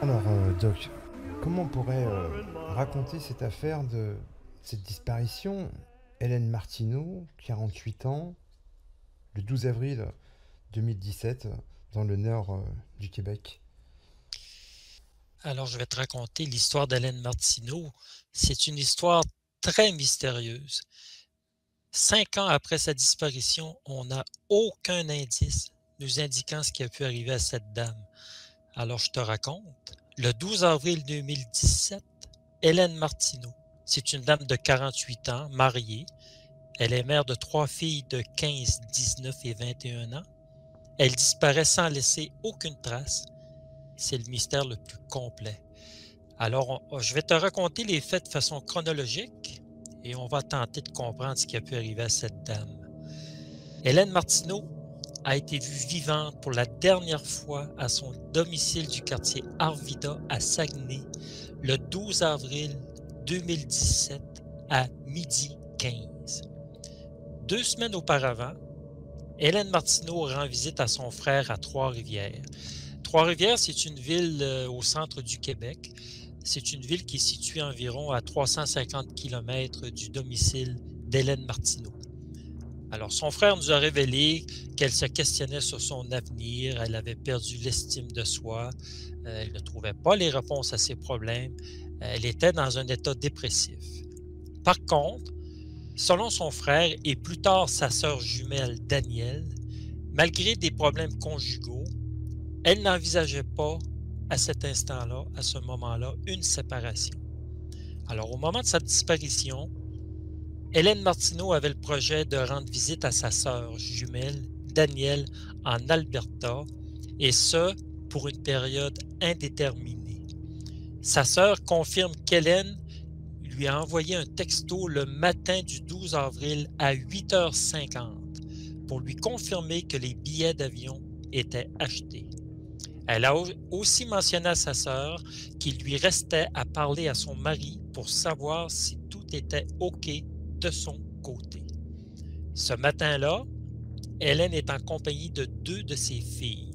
Alors, Doc, comment on pourrait raconter cette affaire de cette disparition? Hélène Martineau, 48 ans, le 12 avril 2017, dans le nord du Québec. Alors, je vais te raconter l'histoire d'Hélène Martineau. C'est une histoire très mystérieuse. 5 ans après sa disparition, on n'a aucun indice nous indiquant ce qui a pu arriver à cette dame. Alors, je te raconte. Le 12 avril 2017, Hélène Martineau, c'est une dame de 48 ans, mariée. Elle est mère de 3 filles de 15, 19 et 21 ans. Elle disparaît sans laisser aucune trace. C'est le mystère le plus complet. Alors, je vais te raconter les faits de façon chronologique et on va tenter de comprendre ce qui a pu arriver à cette dame. Hélène Martineau a été vue vivante pour la dernière fois à son domicile du quartier Arvida à Saguenay le 12 avril 2017 à midi 15. 2 semaines auparavant, Hélène Martineau rend visite à son frère à Trois-Rivières. Trois-Rivières, c'est une ville au centre du Québec. C'est une ville qui est située environ à 350 km du domicile d'Hélène Martineau. Alors, son frère nous a révélé qu'elle se questionnait sur son avenir, elle avait perdu l'estime de soi, elle ne trouvait pas les réponses à ses problèmes, elle était dans un état dépressif. Par contre, selon son frère et plus tard sa sœur jumelle Danielle, malgré des problèmes conjugaux, elle n'envisageait pas à cet instant-là, à ce moment-là, une séparation. Alors, au moment de sa disparition, Hélène Martineau avait le projet de rendre visite à sa sœur jumelle, Danielle, en Alberta, et ce, pour une période indéterminée. Sa sœur confirme qu'Hélène lui a envoyé un texto le matin du 12 avril à 8h50 pour lui confirmer que les billets d'avion étaient achetés. Elle a aussi mentionné à sa sœur qu'il lui restait à parler à son mari pour savoir si tout était OK de son côté. Ce matin-là, Hélène est en compagnie de 2 de ses filles.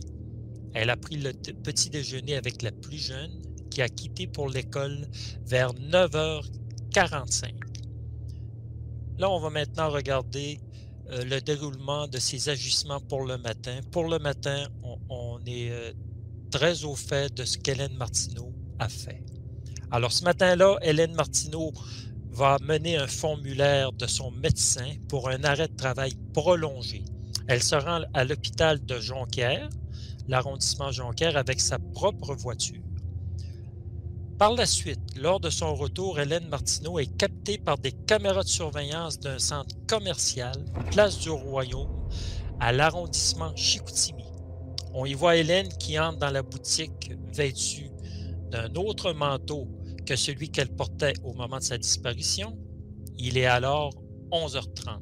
Elle a pris le petit déjeuner avec la plus jeune, qui a quitté pour l'école vers 9h45. Là, on va maintenant regarder le déroulement de ses agissements pour le matin. Pour le matin, on est très au fait de ce qu'Hélène Martineau a fait. Alors, ce matin-là, Hélène Martineau va mener un formulaire de son médecin pour un arrêt de travail prolongé. Elle se rend à l'hôpital de Jonquière, l'arrondissement Jonquière, avec sa propre voiture. Par la suite, lors de son retour, Hélène Martineau est captée par des caméras de surveillance d'un centre commercial, place du Royaume, à l'arrondissement Chicoutimi. On y voit Hélène qui entre dans la boutique vêtue d'un autre manteau que celui qu'elle portait au moment de sa disparition. Il est alors 11h30.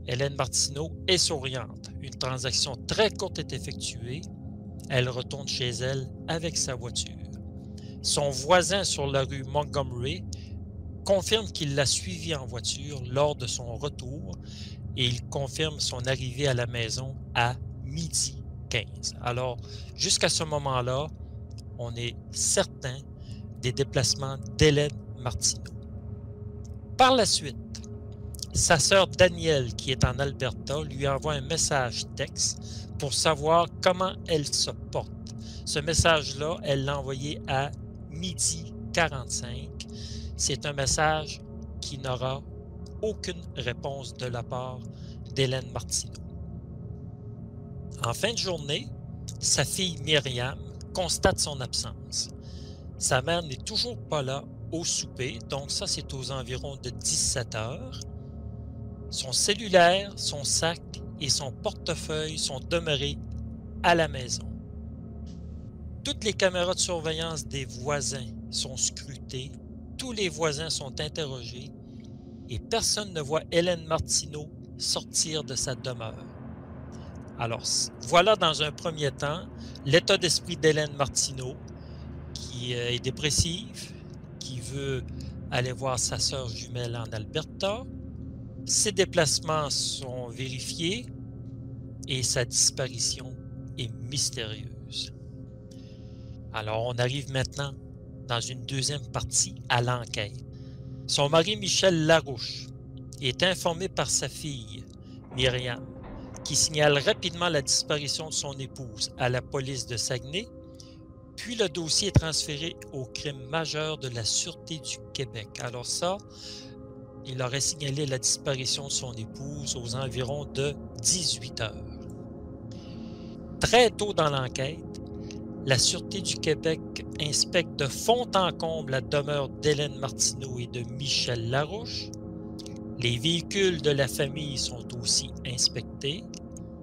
Hélène Martineau est souriante. Une transaction très courte est effectuée. Elle retourne chez elle avec sa voiture. Son voisin sur la rue Montgomery confirme qu'il l'a suivie en voiture lors de son retour et il confirme son arrivée à la maison à midi 15. Alors, jusqu'à ce moment-là, on est certain des déplacements d'Hélène Martineau. Par la suite, sa sœur Danielle, qui est en Alberta, lui envoie un message texte pour savoir comment elle se porte. Ce message-là, elle l'a envoyé à midi 45. C'est un message qui n'aura aucune réponse de la part d'Hélène Martineau. En fin de journée, sa fille Myriam constate son absence. Sa mère n'est toujours pas là au souper, donc ça c'est aux environs de 17 heures. Son cellulaire, son sac et son portefeuille sont demeurés à la maison. Toutes les caméras de surveillance des voisins sont scrutées, tous les voisins sont interrogés et personne ne voit Hélène Martineau sortir de sa demeure. Alors, voilà dans un premier temps l'état d'esprit d'Hélène Martineau qui est dépressive, qui veut aller voir sa sœur jumelle en Alberta. Ses déplacements sont vérifiés et sa disparition est mystérieuse. Alors, on arrive maintenant dans une deuxième partie à l'enquête. Son mari Michel Larouche est informé par sa fille, Myriam, qui signale rapidement la disparition de son épouse à la police de Saguenay, puis le dossier est transféré au crime majeur de la Sûreté du Québec. Alors ça, il aurait signalé la disparition de son épouse aux environs de 18 heures. Très tôt dans l'enquête, la Sûreté du Québec inspecte de fond en comble la demeure d'Hélène Martineau et de Michel Larouche. Les véhicules de la famille sont aussi inspectés,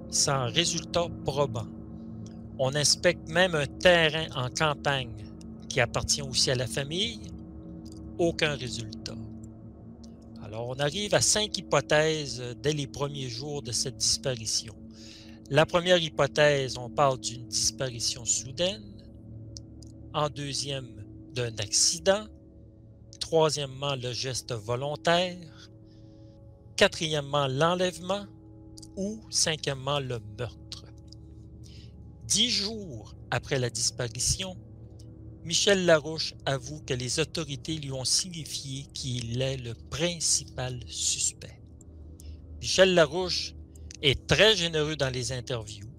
sans résultat probant. On inspecte même un terrain en campagne qui appartient aussi à la famille. Aucun résultat. Alors, on arrive à 5 hypothèses dès les premiers jours de cette disparition. La première hypothèse, on parle d'une disparition soudaine. En deuxième, d'un accident. Troisièmement, le geste volontaire. Quatrièmement, l'enlèvement. Ou cinquièmement, le meurtre. 10 jours après la disparition, Michel Larouche avoue que les autorités lui ont signifié qu'il est le principal suspect. Michel Larouche est très généreux dans les interviews,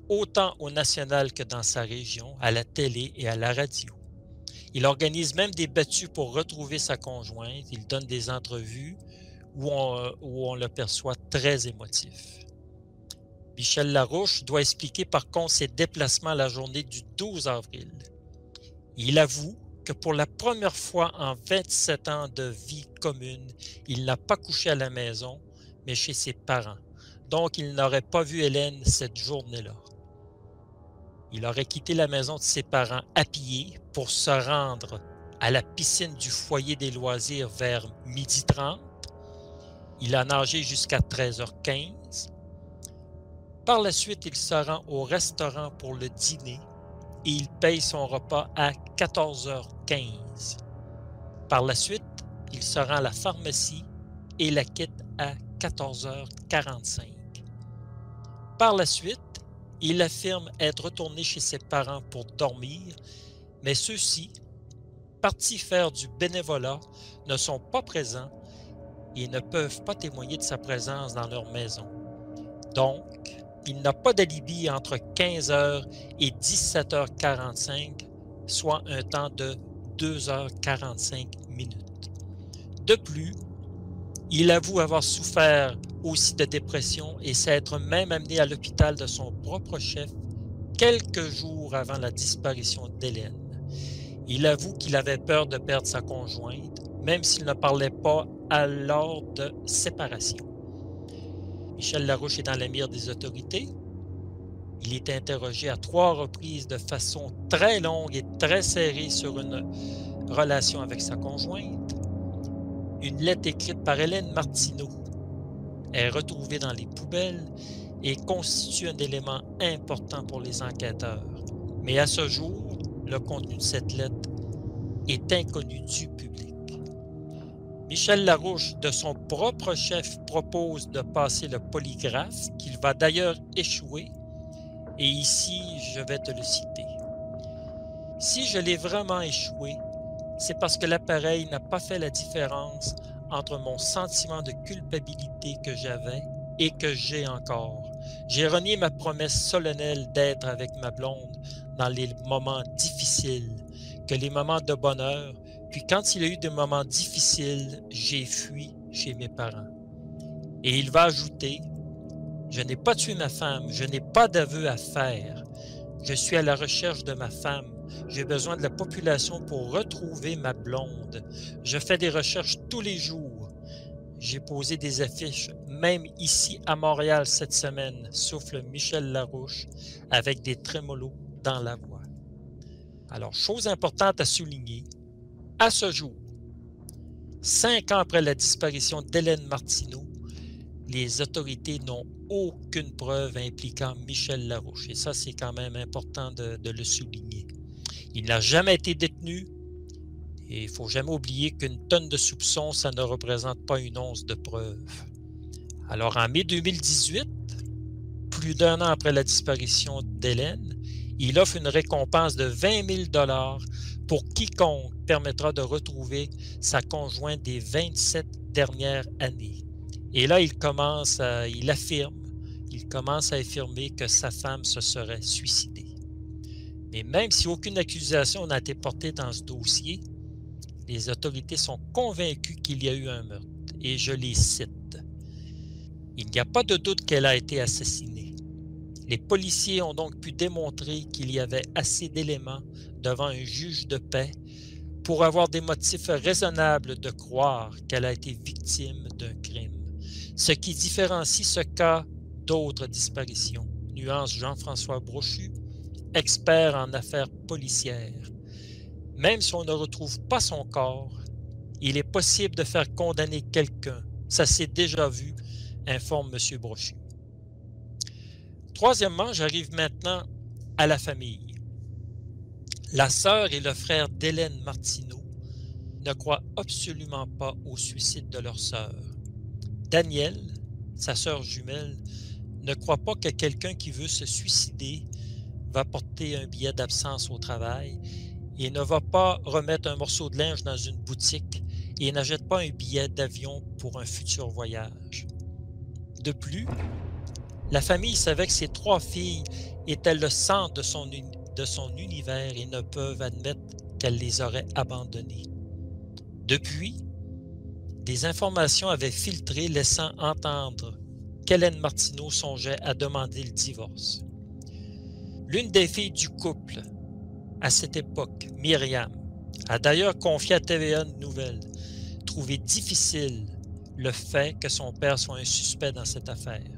autant au national que dans sa région, à la télé et à la radio. Il organise même des battues pour retrouver sa conjointe. Il donne des entrevues où on le perçoit très émotif. Michel Larouche doit expliquer par contre ses déplacements la journée du 12 avril. Il avoue que pour la première fois en 27 ans de vie commune, il n'a pas couché à la maison, mais chez ses parents. Donc, il n'aurait pas vu Hélène cette journée-là. Il aurait quitté la maison de ses parents à pied pour se rendre à la piscine du foyer des loisirs vers 12h30. Il a nagé jusqu'à 13h15. Par la suite, il se rend au restaurant pour le dîner et il paye son repas à 14h15. Par la suite, il se rend à la pharmacie et la quitte à 14h45. Par la suite, il affirme être retourné chez ses parents pour dormir, mais ceux-ci, partis faire du bénévolat, ne sont pas présents et ne peuvent pas témoigner de sa présence dans leur maison. Donc, il n'a pas d'alibi entre 15h et 17h45, soit un temps de 2h45 minutes. De plus, il avoue avoir souffert aussi de dépression et s'être même amené à l'hôpital de son propre chef quelques jours avant la disparition d'Hélène. Il avoue qu'il avait peur de perdre sa conjointe, même s'il ne parlait pas alors de séparation. Michel Larouche est dans la mire des autorités. Il est interrogé à 3 reprises de façon très longue et très serrée sur une relation avec sa conjointe. Une lettre écrite par Hélène Martineau est retrouvée dans les poubelles et constitue un élément important pour les enquêteurs. Mais à ce jour, le contenu de cette lettre est inconnu du public. Michel Larouche, de son propre chef, propose de passer le polygraphe, qu'il va d'ailleurs échouer. Et ici, je vais te le citer. « Si je l'ai vraiment échoué, c'est parce que l'appareil n'a pas fait la différence entre mon sentiment de culpabilité que j'avais et que j'ai encore. J'ai renié ma promesse solennelle d'être avec ma blonde dans les moments difficiles, que les moments de bonheur, puis quand il y a eu des moments difficiles, j'ai fui chez mes parents. » Et il va ajouter: « Je n'ai pas tué ma femme, je n'ai pas d'aveu à faire. Je suis à la recherche de ma femme. J'ai besoin de la population pour retrouver ma blonde. Je fais des recherches tous les jours. J'ai posé des affiches, même ici à Montréal cette semaine, » souffle Michel Larouche avec des trémolos dans la voix. Alors, chose importante à souligner, à ce jour, 5 ans après la disparition d'Hélène Martineau, les autorités n'ont aucune preuve impliquant Michel Larouche. Et ça, c'est quand même important de le souligner. Il n'a jamais été détenu. Et il ne faut jamais oublier qu'une tonne de soupçons, ça ne représente pas une once de preuve. Alors, en mai 2018, plus d'1 an après la disparition d'Hélène, Il offre une récompense de 20 000 $ pour quiconque permettra de retrouver sa conjointe des 27 dernières années. Et là, il commence à affirmer que sa femme se serait suicidée. Mais même si aucune accusation n'a été portée dans ce dossier, les autorités sont convaincues qu'il y a eu un meurtre. Et je les cite. Il n'y a pas de doute qu'elle a été assassinée. Les policiers ont donc pu démontrer qu'il y avait assez d'éléments devant un juge de paix pour avoir des motifs raisonnables de croire qu'elle a été victime d'un crime, ce qui différencie ce cas d'autres disparitions, nuance Jean-François Brochu, expert en affaires policières. Même si on ne retrouve pas son corps, il est possible de faire condamner quelqu'un. Ça s'est déjà vu, informe M. Brochu. Troisièmement, j'arrive maintenant à la famille. La sœur et le frère d'Hélène Martineau ne croient absolument pas au suicide de leur sœur. Danielle, sa sœur jumelle, ne croit pas que quelqu'un qui veut se suicider va porter un billet d'absence au travail et ne va pas remettre un morceau de linge dans une boutique et n'achète pas un billet d'avion pour un futur voyage. De plus, la famille savait que ses 3 filles étaient le centre de son univers et ne peuvent admettre qu'elle les aurait abandonnées. Depuis, des informations avaient filtré laissant entendre qu'Hélène Martineau songeait à demander le divorce. L'une des filles du couple, à cette époque, Myriam, a d'ailleurs confié à TVA Nouvelles trouver difficile le fait que son père soit un suspect dans cette affaire.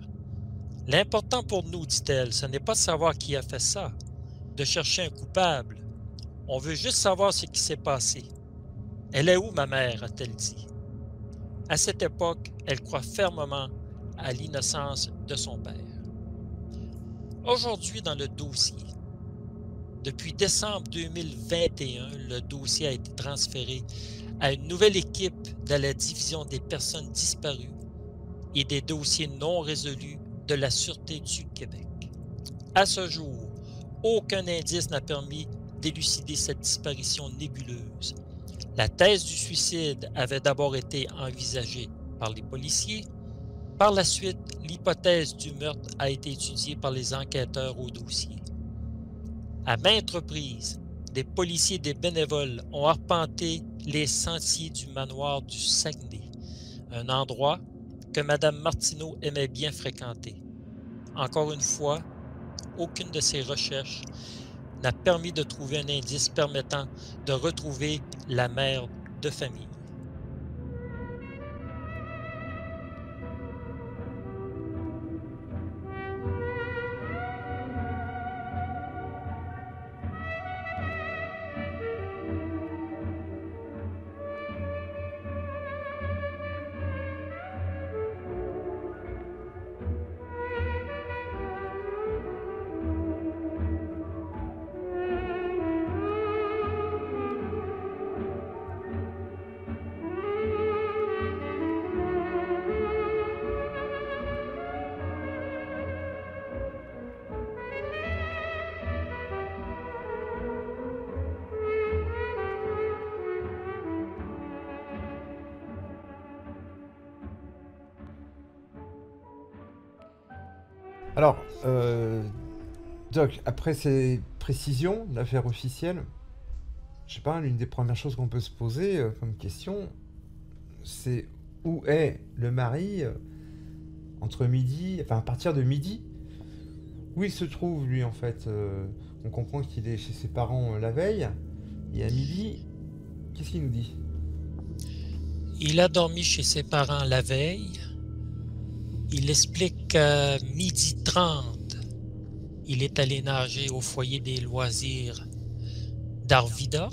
L'important pour nous, dit-elle, ce n'est pas de savoir qui a fait ça, de chercher un coupable. On veut juste savoir ce qui s'est passé. Elle est où, ma mère, a-t-elle dit. À cette époque, elle croit fermement à l'innocence de son père. Aujourd'hui, dans le dossier, depuis décembre 2021, le dossier a été transféré à une nouvelle équipe de la division des personnes disparues et des dossiers non résolus de la Sûreté du Québec. À ce jour, aucun indice n'a permis d'élucider cette disparition nébuleuse. La thèse du suicide avait d'abord été envisagée par les policiers. Par la suite, l'hypothèse du meurtre a été étudiée par les enquêteurs au dossier. À maintes reprises, des policiers et des bénévoles ont arpenté les sentiers du manoir du Saguenay, un endroit que Mme Martineau aimait bien fréquenter. Encore une fois, aucune de ces recherches n'a permis de trouver un indice permettant de retrouver la mère de famille. Alors, Doc, après ces précisions de l'affaire officielle, je sais pas, l'une des premières choses qu'on peut se poser comme question, c'est où est le mari entre midi, enfin à partir de midi, où il se trouve lui en fait. On comprend qu'il est chez ses parents la veille, et à midi, qu'est-ce qu'il nous dit? Il a dormi chez ses parents la veille. Il explique qu'à 12h30, il est allé nager au foyer des loisirs d'Arvida.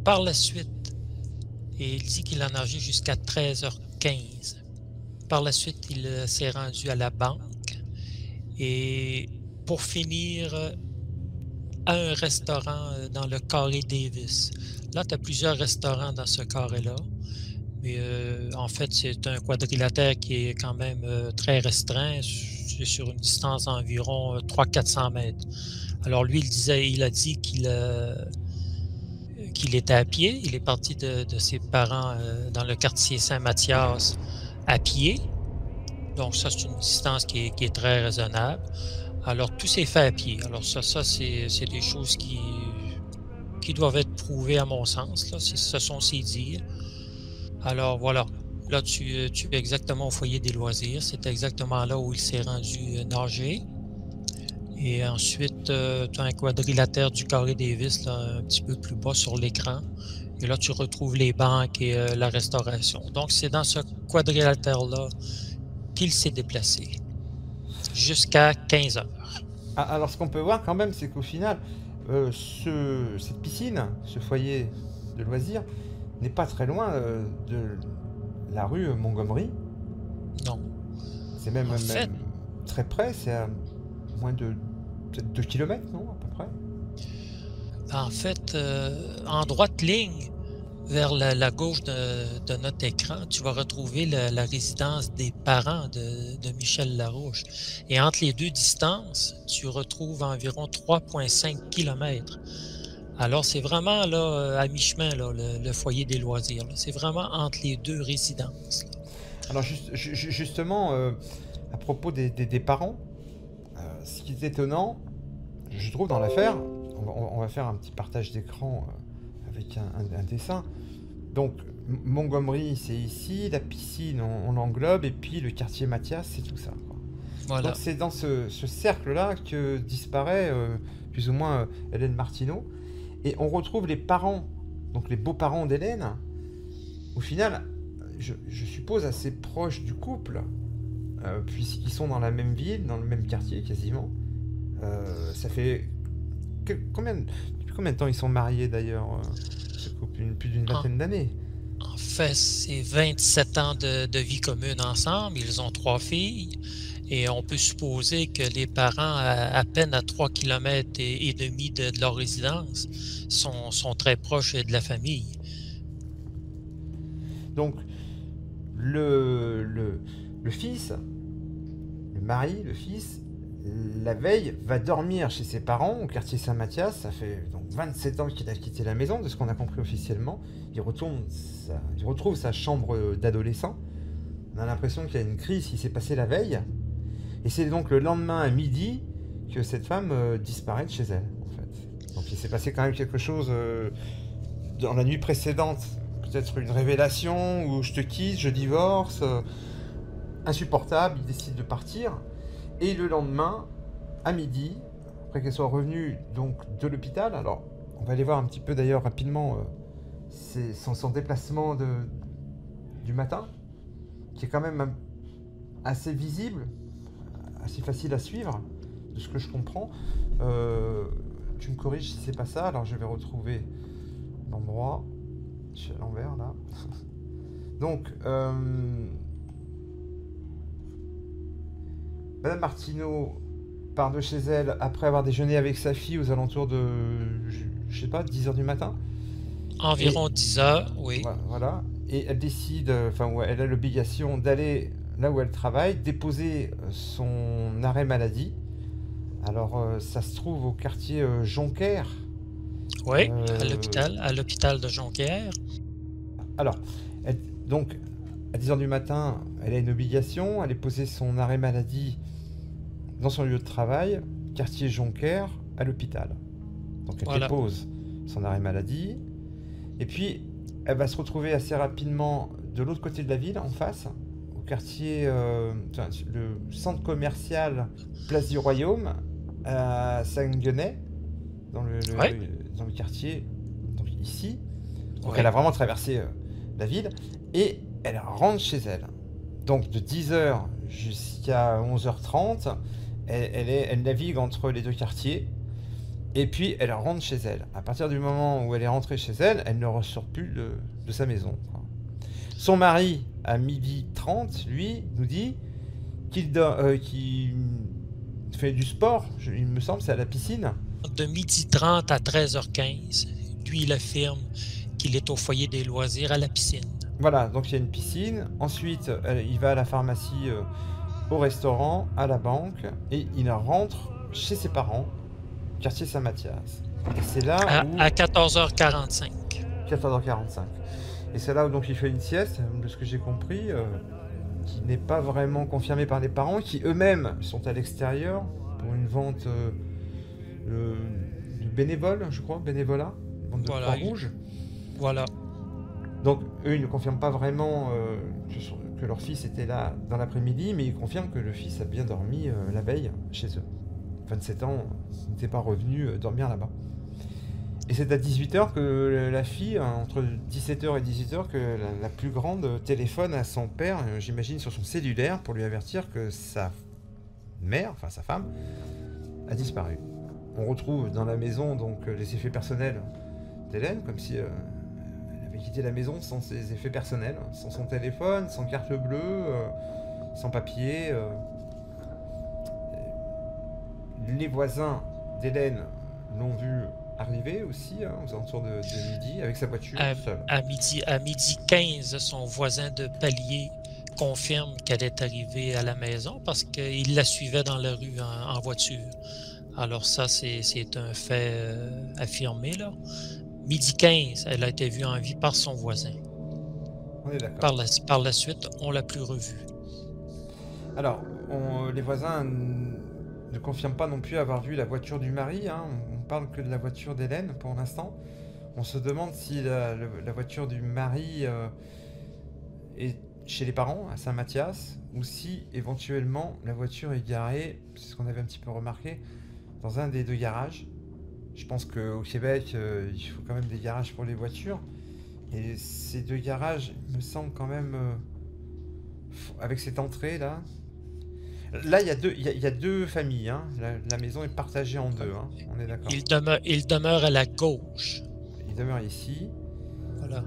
Par la suite, il dit qu'il a nagé jusqu'à 13h15. Par la suite, il s'est rendu à la banque et pour finir à un restaurant dans le carré Davis. Là, tu as plusieurs restaurants dans ce carré-là. Mais en fait, c'est un quadrilatère qui est quand même très restreint. c'est sur une distance d'environ 300-400 mètres. Alors lui, il a dit qu'il était à pied. Il est parti de ses parents dans le quartier Saint-Mathias à pied. Donc ça, c'est une distance qui est très raisonnable. Alors tout s'est fait à pied. Alors ça c'est des choses qui doivent être prouvées à mon sens. Là. Ce sont ses dires. Alors voilà. Là, tu es exactement au foyer des loisirs. C'est exactement là où il s'est rendu nager. Et ensuite, tu as un quadrilatère du carré Davis là, un petit peu plus bas sur l'écran. Et là, tu retrouves les banques et la restauration. Donc, c'est dans ce quadrilatère-là qu'il s'est déplacé jusqu'à 15 heures. Alors, ce qu'on peut voir quand même, c'est qu'au final, cette piscine, ce foyer de loisirs, n'est pas très loin de la rue Montgomery. Non. C'est même très près, c'est à moins de peut-être 2 km, non, à peu près? En fait, en droite ligne, vers la gauche de notre écran, tu vas retrouver la résidence des parents de Michel Larouche. Et entre les deux distances, tu retrouves environ 3,5 km. Alors, c'est vraiment là, à mi-chemin, là, le foyer des loisirs. C'est vraiment entre les deux résidences. Là. Alors, justement, à propos des parents, ce qui est étonnant, je trouve, dans l'affaire, on va faire un petit partage d'écran avec un dessin. Donc, Montgomery, c'est ici, la piscine, on l'englobe, et puis le quartier Mathias, c'est tout ça, quoi. Voilà. Donc, c'est dans ce cercle-là que disparaît plus ou moins Hélène Martineau. Et on retrouve les parents, donc les beaux-parents d'Hélène, au final, je suppose assez proches du couple, puisqu'ils sont dans la même ville, dans le même quartier quasiment. Ça fait depuis combien de temps ils sont mariés d'ailleurs, ce couple? Plus d'une vingtaine d'années. En fait, c'est 27 ans de vie commune ensemble. Ils ont 3 filles. Et on peut supposer que les parents, à peine à 3 km et demi de leur résidence, sont très proches de la famille. Donc, le fils, le mari, le fils, la veille, va dormir chez ses parents au quartier Saint-Mathias. Ça fait donc 27 ans qu'il a quitté la maison, de ce qu'on a compris officiellement. Il retrouve sa chambre d'adolescent. On a l'impression qu'il y a une crise qui s'est passée la veille. Et c'est donc le lendemain à midi que cette femme disparaît de chez elle, en fait. Donc il s'est passé quand même quelque chose dans la nuit précédente. Peut-être une révélation, ou je te quitte, je divorce. Insupportable, il décide de partir. Et le lendemain, à midi, après qu'elle soit revenue donc, de l'hôpital, alors on va aller voir un petit peu d'ailleurs rapidement son déplacement du matin, qui est quand même assez visible, assez facile à suivre, de ce que je comprends. Tu me corriges si c'est pas ça, alors je vais retrouver l'endroit. Je suis à l'envers là. Donc, Madame Martineau part de chez elle après avoir déjeuné avec sa fille aux alentours de, je sais pas, 10 h du matin. Environ 10 h, oui. Voilà. Et elle décide, elle a l'obligation d'aller là où elle travaille, déposer son arrêt maladie. Alors, ça se trouve au quartier Jonquière. Oui, à l'hôpital de Jonquière. Alors, donc, à 10 h du matin, elle a une obligation, elle est posé son arrêt maladie dans son lieu de travail, quartier Jonquière, à l'hôpital. Donc elle dépose son arrêt maladie, et puis elle va se retrouver assez rapidement de l'autre côté de la ville, en face, au quartier, le centre commercial Place du Royaume, à Saint-Guenay, dans le quartier, donc ici. Donc elle a vraiment traversé la ville, et elle rentre chez elle. Donc de 10 h jusqu'à 11 h 30, elle navigue entre les deux quartiers, et puis elle rentre chez elle. À partir du moment où elle est rentrée chez elle, elle ne ressort plus de sa maison. Son mari, à 12h30, lui, nous dit qu'il fait du sport, il me semble, c'est à la piscine. De 12h30 à 13h15, lui, il affirme qu'il est au foyer des loisirs à la piscine. Voilà, donc il y a une piscine. Ensuite, il va à la pharmacie au restaurant, à la banque, et il rentre chez ses parents, quartier Saint-Mathias. Et c'est là où... À 14h45. 14h45. Et c'est là où donc il fait une sieste, de ce que j'ai compris, qui n'est pas vraiment confirmée par les parents, qui eux-mêmes sont à l'extérieur pour une vente euh, de bénévoles, je crois, bénévolat, vente de Voilà, Croix-Rouge. voilà. Donc eux, ils ne confirment pas vraiment que leur fils était là dans l'après-midi, mais ils confirment que le fils a bien dormi la veille chez eux. 27 ans, il n'était pas revenu dormir là-bas. Et c'est à 18h que la fille, entre 17h et 18h, que la plus grande téléphone à son père, j'imagine sur son cellulaire, pour lui avertir que sa mère, enfin sa femme, a disparu. On retrouve dans la maison donc les effets personnels d'Hélène, comme si elle avait quitté la maison sans ses effets personnels, sans son téléphone, sans carte bleue, sans papier. Les voisins d'Hélène l'ont vu arriver aussi, aux alentours de midi, avec sa voiture, seule. À midi 15, son voisin de palier confirme qu'elle est arrivée à la maison parce qu'il la suivait dans la rue en voiture. Alors ça, c'est un fait affirmé, là. Midi 15, elle a été vue en vie par son voisin. On est d'accord. Par la suite, on l'a plus revue. Alors, les voisins ne confirment pas non plus avoir vu la voiture du mari, hein. On parle que de la voiture d'Hélène pour l'instant. On se demande si la voiture du mari est chez les parents, à Saint-Mathias, ou si éventuellement la voiture est garée, c'est ce qu'on avait un petit peu remarqué, dans un des deux garages. Je pense qu'au Québec, il faut quand même des garages pour les voitures. Et ces deux garages, me semblent quand même, avec cette entrée là. Là, il y a deux familles, hein. La maison est partagée en deux, hein. On est d'accord. Il demeure à la gauche. Il demeure ici. Voilà.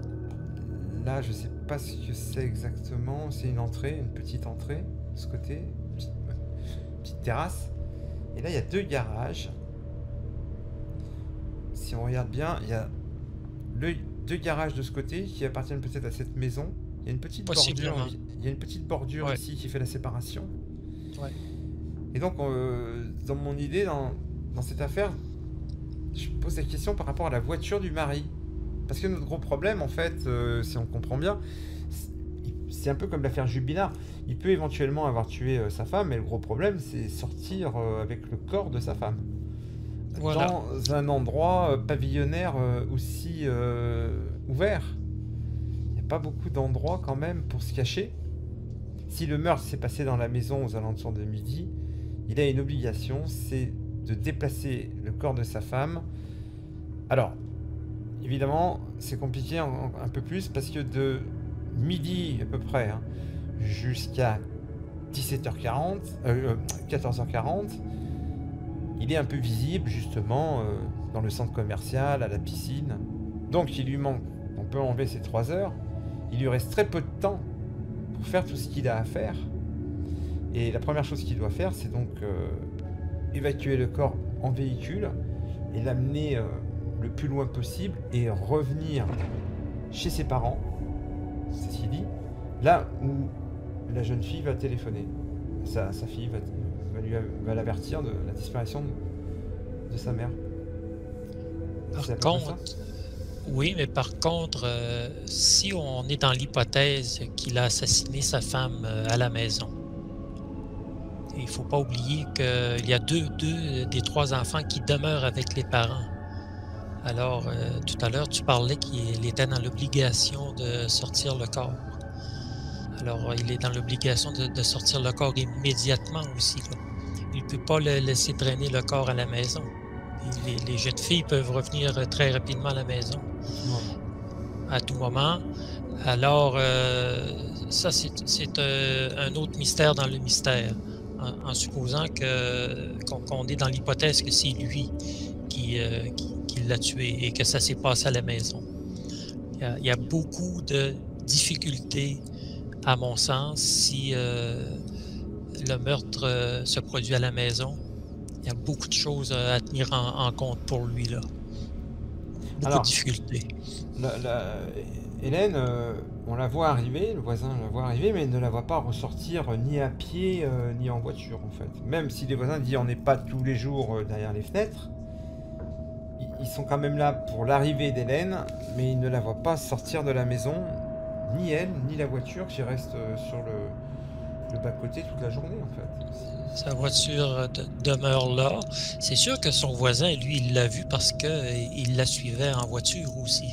Là, je sais pas ce que c'est exactement. C'est une entrée, une petite entrée, de ce côté. Petite terrasse. Et là, il y a deux garages. Si on regarde bien, il y a deux garages de ce côté qui appartiennent peut-être à cette maison. Il y a une petite bordure, Possiblement. il y a une petite bordure Ouais. ici qui fait la séparation. Ouais. Et donc, dans mon idée, dans cette affaire, je me pose la question par rapport à la voiture du mari. Parce que notre gros problème, en fait, si on comprend bien, c'est un peu comme l'affaire Jubilard. Il peut éventuellement avoir tué sa femme, mais le gros problème, c'est sortir avec le corps de sa femme. Voilà. Dans un endroit pavillonnaire aussi ouvert. Il n'y a pas beaucoup d'endroits quand même pour se cacher. Si le meurtre s'est passé dans la maison aux alentours de midi, il a une obligation, c'est de déplacer le corps de sa femme. Alors, évidemment, c'est compliqué un peu plus parce que de midi à peu près, hein, jusqu'à 17h40, 14h40, il est un peu visible justement dans le centre commercial, à la piscine. Donc il lui manque, on peut enlever ces 3 heures, il lui reste très peu de temps pour faire tout ce qu'il a à faire. Et la première chose qu'il doit faire, c'est donc évacuer le corps en véhicule et l'amener le plus loin possible et revenir chez ses parents, c'est ce qu'il dit, là où la jeune fille va téléphoner. Sa fille va l'avertir de la disparition de sa mère. C'est à peu près ça. Oui, mais par contre, si on est dans l'hypothèse qu'il a assassiné sa femme à la maison, il ne faut pas oublier qu'il y a deux des 3 enfants qui demeurent avec les parents. Alors, tout à l'heure, tu parlais qu'il était dans l'obligation de sortir le corps. Alors, il est dans l'obligation de sortir le corps immédiatement aussi, là. Il ne peut pas laisser traîner le corps à la maison. Les jeunes filles peuvent revenir très rapidement à la maison. À tout moment. Alors, ça, c'est un autre mystère dans le mystère. En supposant qu'on est dans l'hypothèse que c'est lui qui l'a tué et que ça s'est passé à la maison. Il y a beaucoup de difficultés, à mon sens, si le meurtre se produit à la maison. Il y a beaucoup de choses à tenir en compte pour lui, là. Beaucoup de difficultés. Hélène, on la voit arriver, le voisin la voit arriver, mais il ne la voit pas ressortir ni à pied ni en voiture en fait. Même si les voisins disent on n'est pas tous les jours derrière les fenêtres, ils sont quand même là pour l'arrivée d'Hélène, mais ils ne la voient pas sortir de la maison, ni elle, ni la voiture qui reste sur le bas-côté toute la journée en fait. Sa voiture demeure là. C'est sûr que son voisin, lui, il l'a vu parce qu'il la suivait en voiture aussi.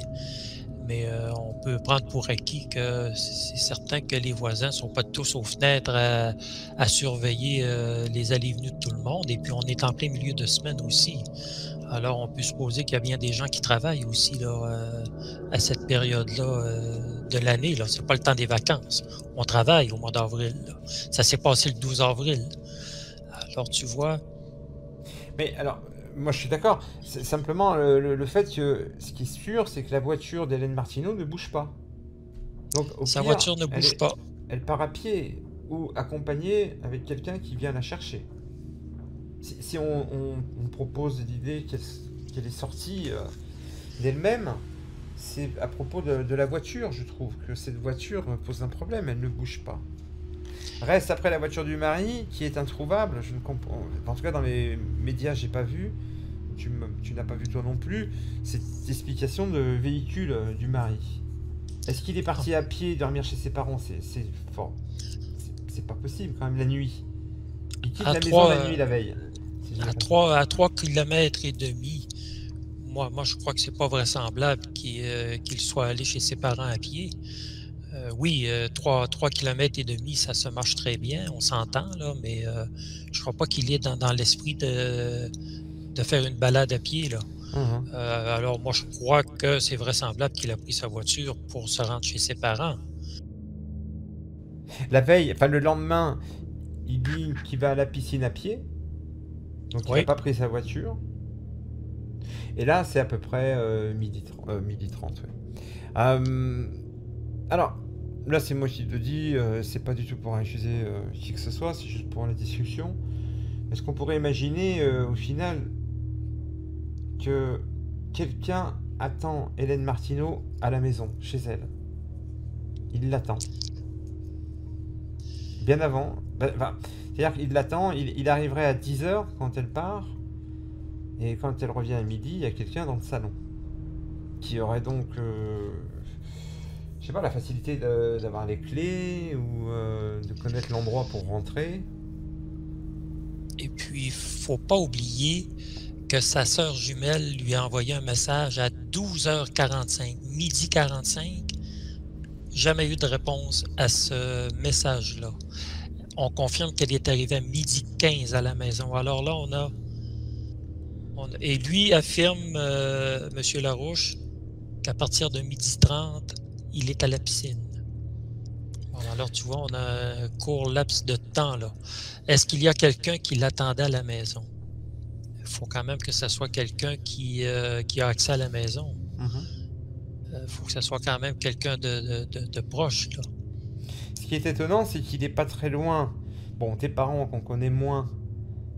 Mais on peut prendre pour acquis que c'est certain que les voisins ne sont pas tous aux fenêtres à surveiller les allées et venues de tout le monde. Et puis on est en plein milieu de semaine aussi. Alors on peut supposer qu'il y a bien des gens qui travaillent aussi là, à cette période-là de l'année. Ce n'est pas le temps des vacances. On travaille au mois d'avril. Ça s'est passé le 12 avril. Alors tu vois. Mais alors, moi je suis d'accord. C'est simplement le fait que ce qui est sûr, c'est que la voiture d'Hélène Martineau ne bouge pas. Donc au Sa pire, voiture ne bouge pas. Elle part à pied ou accompagnée avec quelqu'un qui vient la chercher. Si on propose l'idée qu'elle est sortie d'elle-même, c'est à propos de la voiture, je trouve, que cette voiture pose un problème, elle ne bouge pas. Reste après la voiture du mari, qui est introuvable, je ne comprends... En tout cas, dans les médias, j'ai pas vu, tu n'as pas vu toi non plus, cette explication de véhicule du mari. Est-ce qu'il est parti à pied dormir chez ses parents? C'est pas possible quand même, la nuit. Il quitte la maison la nuit, la veille. À 3 km et demi, moi je crois que c'est pas vraisemblable qu'il soit allé chez ses parents à pied. Oui, 3 km et demi, ça se marche très bien, on s'entend, là, mais je crois pas qu'il est dans l'esprit de faire une balade à pied, là. Alors moi, je crois que c'est vraisemblable qu'il a pris sa voiture pour se rendre chez ses parents. La veille, enfin le lendemain, il dit qu'il va à la piscine à pied. Donc il n'a pas pris sa voiture. Et là, c'est à peu près midi 30. Ouais. Alors, là, c'est moi qui te dis, c'est pas du tout pour accuser qui que ce soit, c'est juste pour la discussion. Est-ce qu'on pourrait imaginer au final que quelqu'un attend Hélène Martineau à la maison, chez elle? Il l'attend. Bien avant. C'est-à-dire qu'il l'attend, il arriverait à 10h quand elle part, et quand elle revient à midi, il y a quelqu'un dans le salon. Qui aurait donc, je sais pas, la facilité d'avoir les clés, ou de connaître l'endroit pour rentrer. Et puis, faut pas oublier que sa sœur jumelle lui a envoyé un message à 12h45, midi 45. Jamais eu de réponse à ce message-là. On confirme qu'elle est arrivée à midi 15 à la maison. Alors là, et lui affirme, M. Larouche, qu'à partir de midi 30, il est à la piscine. Bon, alors tu vois, on a un court laps de temps là. Est-ce qu'il y a quelqu'un qui l'attendait à la maison? Il faut quand même que ce soit quelqu'un qui a accès à la maison. Il faut que ce soit quand même quelqu'un de proche, là. Ce qui est étonnant, c'est qu'il n'est pas très loin. Bon, tes parents qu'on connaît moins,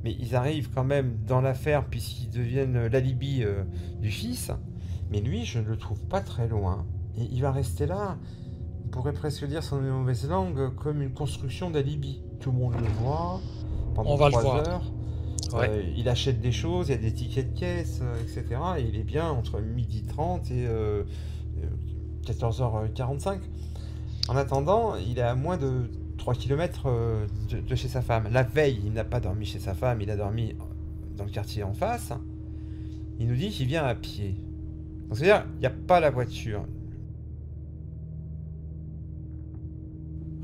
mais ils arrivent quand même dans l'affaire puisqu'ils deviennent l'alibi du fils. Mais lui, je ne le trouve pas très loin. Et il va rester là, on pourrait presque dire sans une mauvaise langue, comme une construction d'alibi. Tout le monde le voit pendant 3 heures. Ouais. Il achète des choses, il y a des tickets de caisse, etc. Et il est bien entre midi 30 et 14h45. En attendant, il est à moins de 3 km de chez sa femme. La veille, il n'a pas dormi chez sa femme, il a dormi dans le quartier en face. Il nous dit qu'il vient à pied. Donc c'est-à-dire, il n'y a pas la voiture.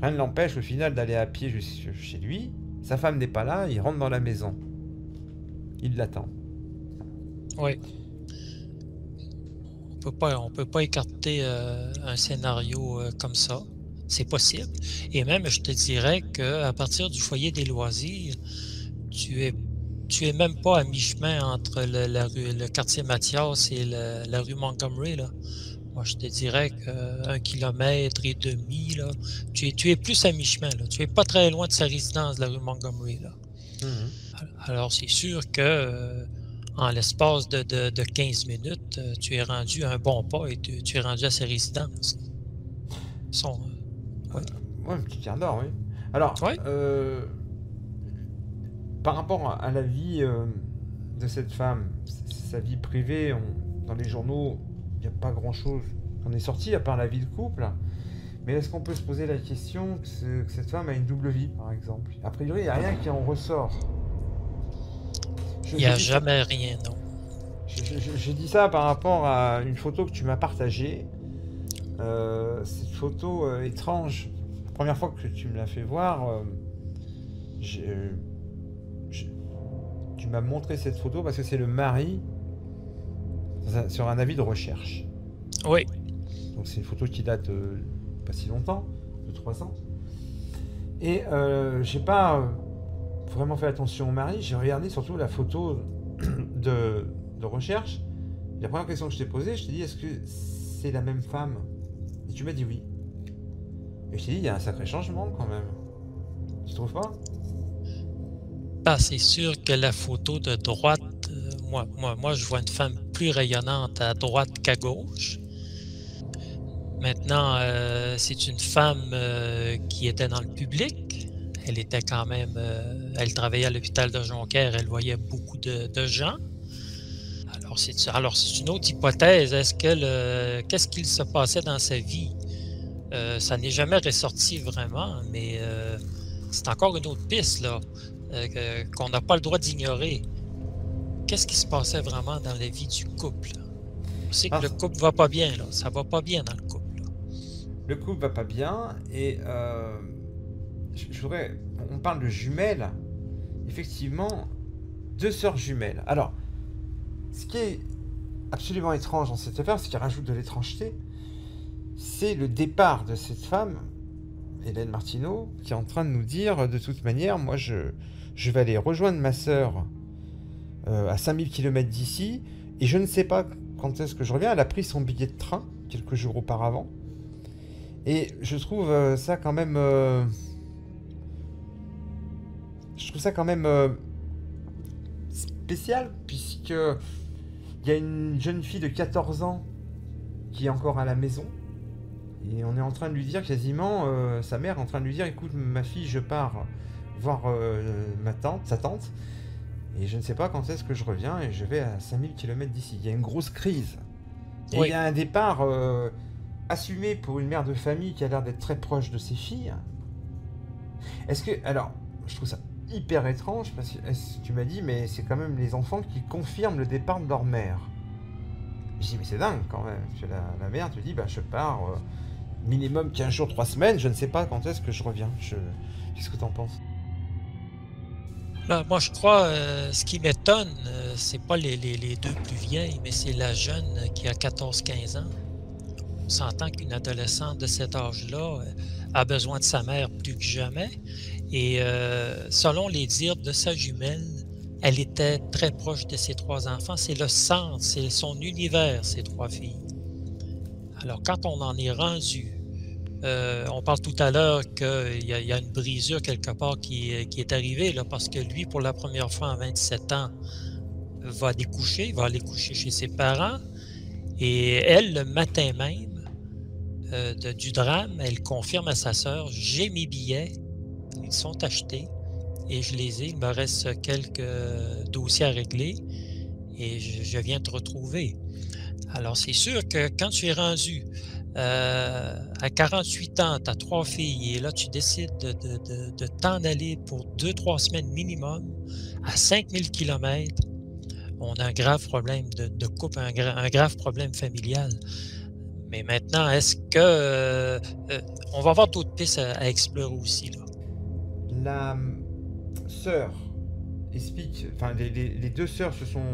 Rien ne l'empêche au final d'aller à pied jusqu'à chez lui. Sa femme n'est pas là, il rentre dans la maison. Il l'attend. Oui. On peut pas écarter un scénario comme ça. C'est possible. Et même, je te dirais qu'à partir du foyer des loisirs, tu es même pas à mi-chemin entre le quartier Mathias et la rue Montgomery, là. Moi, je te dirais qu'1 kilomètre et demi, là, tu es plus à mi-chemin, là. Tu es pas très loin de sa résidence, de la rue Montgomery, là. Alors, c'est sûr que en l'espace de 15 minutes, tu es rendu à un bon pas et tu es rendu à sa résidence. Son, oui. Ouais, un petit quart d'heure, oui. Alors, Oui. par rapport à la vie de cette femme, sa vie privée, dans les journaux, il n'y a pas grand-chose qu'on est sorti, à part la vie de couple. Mais est-ce qu'on peut se poser la question que cette femme a une double vie, par exemple? A priori, il n'y a rien qui en ressort. Il n'y a jamais rien, non. Je dis ça par rapport à une photo que tu m'as partagée. Cette photo étrange. La première fois que tu me l'as fait voir, tu m'as montré cette photo parce que c'est le mari sur un avis de recherche. Oui. Donc c'est une photo qui date pas si longtemps, de 3 ans. Et j'ai pas vraiment fait attention au mari, j'ai regardé surtout la photo de recherche. Et la première question que je t'ai posée, je t'ai dit, est-ce que c'est la même femme? Et tu m'as dit oui. Et je t'ai dit, il y a un sacré changement quand même. Tu trouves pas? Ben, c'est sûr que la photo de droite, moi, je vois une femme plus rayonnante à droite qu'à gauche. Maintenant, c'est une femme qui était dans le public. Elle était quand même, elle travaillait à l'hôpital de Jonquière, elle voyait beaucoup de gens. Alors c'est une autre hypothèse. Qu'est-ce qu'il se passait dans sa vie? Ça n'est jamais ressorti vraiment, mais c'est encore une autre piste là, qu'on n'a pas le droit d'ignorer. Qu'est-ce qui se passait vraiment dans la vie du couple? On sait que le couple va pas bien, là. Ça va pas bien dans le couple. Là. Le couple va pas bien et on parle de jumelles. Effectivement, 2 sœurs jumelles. Alors, ce qui est absolument étrange dans cette affaire, ce qui rajoute de l'étrangeté, c'est le départ de cette femme, Hélène Martineau, qui est en train de nous dire, de toute manière, moi je vais aller rejoindre ma sœur à 5000 km d'ici, et je ne sais pas quand est-ce que je reviens. Elle a pris son billet de train quelques jours auparavant, et je trouve ça quand même... spécial, puisque il y a une jeune fille de 14 ans qui est encore à la maison. Et on est en train de lui dire quasiment, sa mère est en train de lui dire, écoute ma fille, je pars voir sa tante, et je ne sais pas quand est-ce que je reviens, et je vais à 5000 km d'ici. Il y a une grosse crise. Et oui. Il y a un départ assumé pour une mère de famille qui a l'air d'être très proche de ses filles. Est-ce que... Alors, je trouve ça hyper étrange, parce que tu m'as dit, mais c'est quand même les enfants qui confirment le départ de leur mère. Je dis, mais c'est dingue quand même. Parce que la mère te dit, bah, je pars minimum 15 jours, 3 semaines, je ne sais pas quand est-ce que je reviens. Qu'est-ce que tu en penses? Ben, moi, je crois, ce qui m'étonne, c'est pas les deux plus vieilles, mais c'est la jeune qui a 14-15 ans. On s'entend qu'une adolescente de cet âge-là a besoin de sa mère plus que jamais. Et selon les dires de sa jumelle, elle était très proche de ses 3 enfants. C'est le centre, c'est son univers, ces 3 filles. Alors, quand on en est rendu, on parle tout à l'heure qu'il y a une brisure quelque part qui est arrivée, là, parce que lui, pour la première fois à 27 ans, va aller coucher chez ses parents. Et elle, le matin même du drame, elle confirme à sa sœur, j'ai mes billets, ils sont achetés et je les ai, il me reste quelques dossiers à régler et je viens te retrouver. Alors, c'est sûr que quand tu es rendu à 48 ans, tu as 3 filles et là, tu décides de t'en aller pour 2-3 semaines minimum à 5000 km, on a un grave problème de couple, un grave problème familial. Mais maintenant, est-ce que... on va avoir d'autres pistes à explorer aussi, là. La sœur explique... Enfin, les 2 sœurs se sont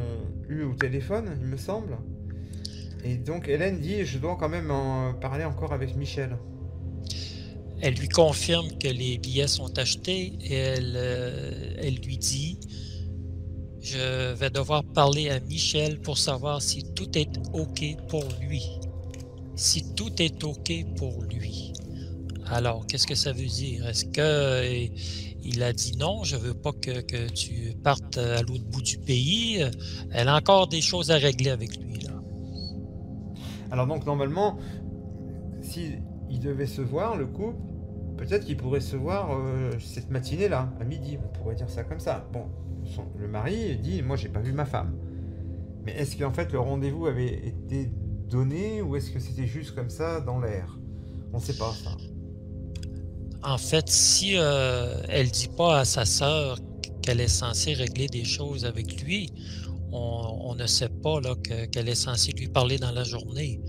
eues au téléphone, il me semble. Et donc Hélène dit, je dois quand même en parler encore avec Michel. Elle lui confirme que les billets sont achetés et elle lui dit, je vais devoir parler à Michel pour savoir si tout est OK pour lui. Si tout est OK pour lui. Alors, qu'est-ce que ça veut dire? Est-ce qu'il a dit non, je ne veux pas que tu partes à l'autre bout du pays? Elle a encore des choses à régler avec lui, là. Alors donc, normalement, si ils devaient se voir, le couple. Peut-être qu'ils pourraient se voir cette matinée-là, à midi. On pourrait dire ça comme ça. Bon, le mari dit, moi, j'ai pas vu ma femme. Mais est-ce qu'en fait, le rendez-vous avait été donné ou est-ce que c'était juste comme ça, dans l'air? On ne sait pas, ça. En fait, si elle dit pas à sa sœur qu'elle est censée régler des choses avec lui, on ne sait pas là, qu'elle est censée lui parler dans la journée.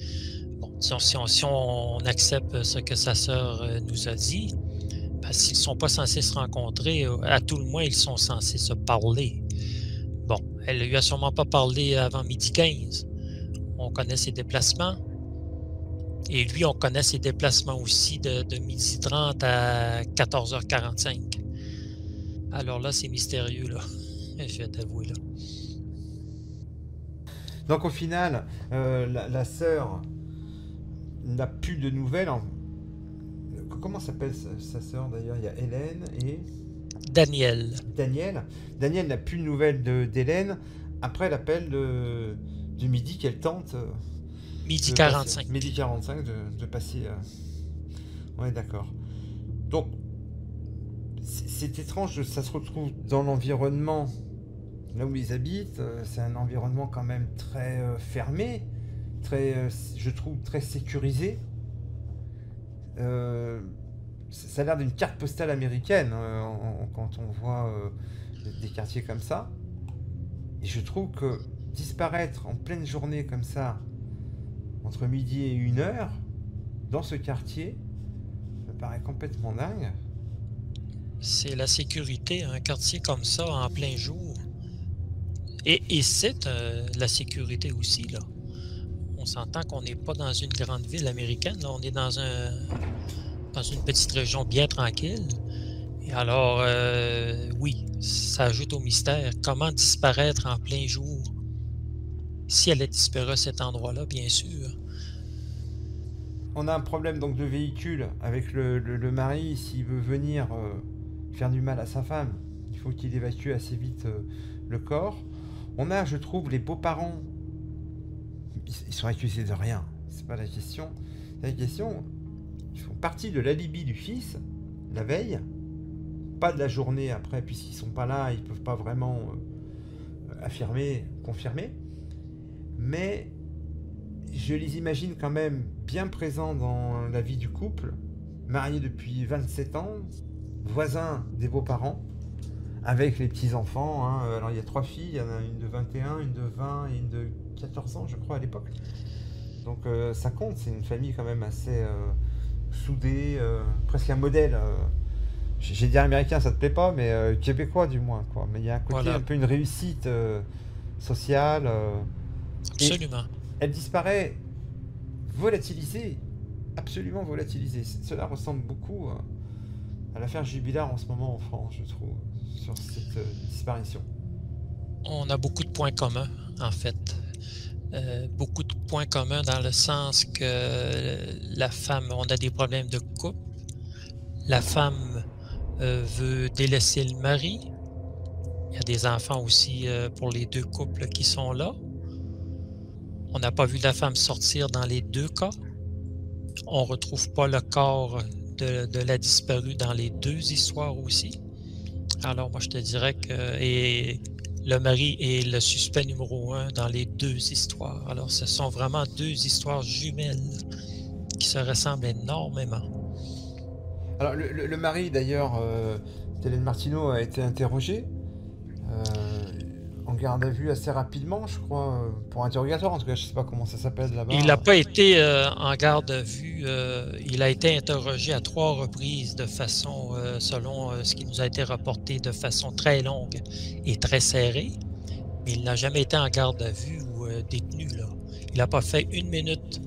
Bon, si on accepte ce que sa sœur nous a dit, ben, s'ils ne sont pas censés se rencontrer, à tout le moins, ils sont censés se parler. Bon, elle ne lui a sûrement pas parlé avant midi 15. On connaît ses déplacements. Et lui, on connaît ses déplacements aussi de midi 30 à 14h45. Alors là, c'est mystérieux, là. Je vais t'avouer, là. Donc au final, la sœur n'a plus de nouvelles. Comment s'appelle sa sœur d'ailleurs? Il y a Hélène et... Daniel. Daniel n'a plus de nouvelles d'Hélène après l'appel du midi qu'elle tente... Midi 45. Midi 45 de passer... Ouais, d'accord. Donc, c'est étrange, ça se retrouve dans l'environnement, là où ils habitent. C'est un environnement quand même très fermé, très, je trouve, très sécurisé. Ça a l'air d'une carte postale américaine quand on voit des quartiers comme ça. Et je trouve que disparaître en pleine journée comme ça, entre midi et 1h, dans ce quartier, me paraît complètement dingue. C'est la sécurité, un quartier comme ça, en plein jour. Et c'est la sécurité aussi, là. On s'entend qu'on n'est pas dans une grande ville américaine, là. On est dans une petite région bien tranquille. Et alors, oui, ça ajoute au mystère. Comment disparaître en plein jour? Si elle est disparue à cet endroit-là, bien sûr. On a un problème donc de véhicule avec le mari. S'il veut venir faire du mal à sa femme, il faut qu'il évacue assez vite le corps. On a, je trouve, les beaux-parents. Ils sont accusés de rien. C'est pas la question. La question, ils font partie de l'alibi du fils, la veille. Pas de la journée après, puisqu'ils sont pas là, ils peuvent pas vraiment confirmer. Mais je les imagine quand même bien présents dans la vie du couple, mariés depuis 27 ans, voisins des beaux-parents, avec les petits-enfants. Hein. Alors il y a 3 filles, il y en a une de 21, une de 20 et une de 14 ans, je crois, à l'époque. Donc ça compte, c'est une famille quand même assez soudée, presque un modèle. J'ai dit américain, ça te plaît pas, mais québécois du moins, quoi. Mais il y a un côté Voilà. un peu une réussite sociale. Absolument. Elle disparaît volatilisée, absolument volatilisée. Cela ressemble beaucoup à l'affaire Jubilard en ce moment en France, je trouve, sur cette disparition. On a beaucoup de points communs, en fait. Beaucoup de points communs dans le sens que la femme, on a des problèmes de couple. La femme veut délaisser le mari. Il y a des enfants aussi pour les 2 couples qui sont là. On n'a pas vu la femme sortir dans les 2 cas. On ne retrouve pas le corps de la disparue dans les 2 histoires aussi. Alors moi je te dirais que et le mari est le suspect numéro 1 dans les 2 histoires. Alors ce sont vraiment 2 histoires jumelles qui se ressemblent énormément. Alors le mari d'ailleurs, Hélène Martineau a été interrogée en garde à vue assez rapidement, je crois, pour interrogatoire en tout cas, je sais pas comment ça s'appelle là-bas. Il n'a pas été en garde à vue. Il a été interrogé à 3 reprises de façon, selon ce qui nous a été rapporté, de façon très longue et très serrée. Mais il n'a jamais été en garde à vue ou détenu, là. Il n'a pas fait 1 minute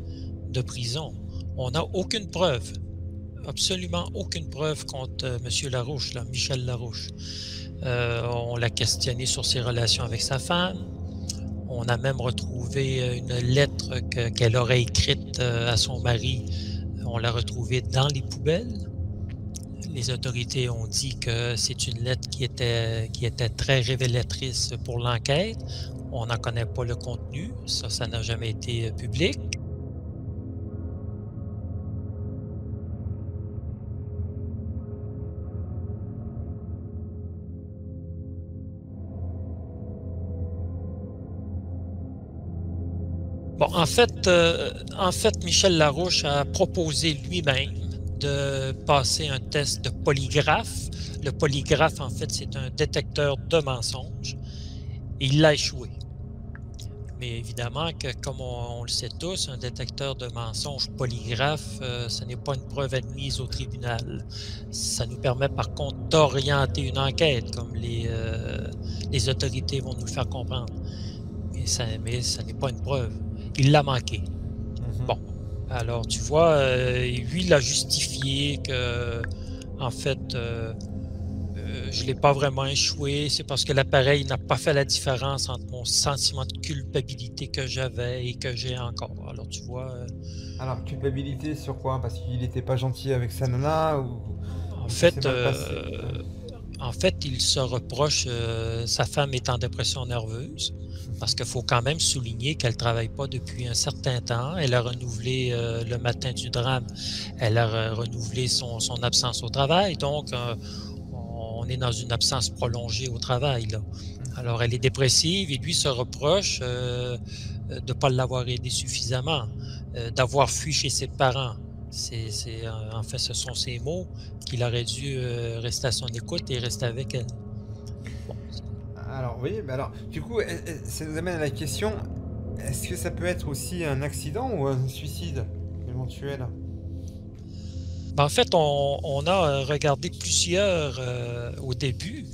de prison. On n'a aucune preuve, absolument aucune preuve contre M. Larouche, là, Michel Larouche. On l'a questionné sur ses relations avec sa femme. On a même retrouvé une lettre qu'elle aurait écrite à son mari. On l'a retrouvée dans les poubelles. Les autorités ont dit que c'est une lettre qui était très révélatrice pour l'enquête. On n'en connaît pas le contenu. Ça n'a jamais été public. Bon, en fait, Michel Larouche a proposé lui-même de passer un test de polygraphe. Le polygraphe, en fait, c'est un détecteur de mensonges. Et il l'a échoué. Mais évidemment que, comme on le sait tous, un détecteur de mensonges polygraphe, ce n'est pas une preuve admise au tribunal. Ça nous permet par contre d'orienter une enquête, comme les autorités vont nous le faire comprendre. Mais ça n'est pas une preuve. Il l'a manqué. Bon, alors tu vois, lui, il a justifié que, en fait, je ne l'ai pas vraiment échoué, c'est parce que l'appareil n'a pas fait la différence entre mon sentiment de culpabilité que j'avais et que j'ai encore. Alors tu vois. Alors, culpabilité sur quoi? Parce qu'il n'était pas gentil avec sa nana En ou ça s'est fait, mal passé? il se reproche, sa femme est en dépression nerveuse, parce qu'il faut quand même souligner qu'elle ne travaille pas depuis un certain temps. Elle a renouvelé le matin du drame, elle a renouvelé son absence au travail, donc on est dans une absence prolongée au travail, là. Alors, elle est dépressive et lui se reproche de ne pas l'avoir aidée suffisamment, d'avoir fui chez ses parents. En fait, ce sont ses mots qu'il aurait dû rester à son écoute et rester avec elle. Bon. Alors, oui, mais alors, du coup, ça nous amène à la question, est-ce que ça peut être aussi un accident ou un suicide éventuel? En fait, on a regardé plusieurs au début.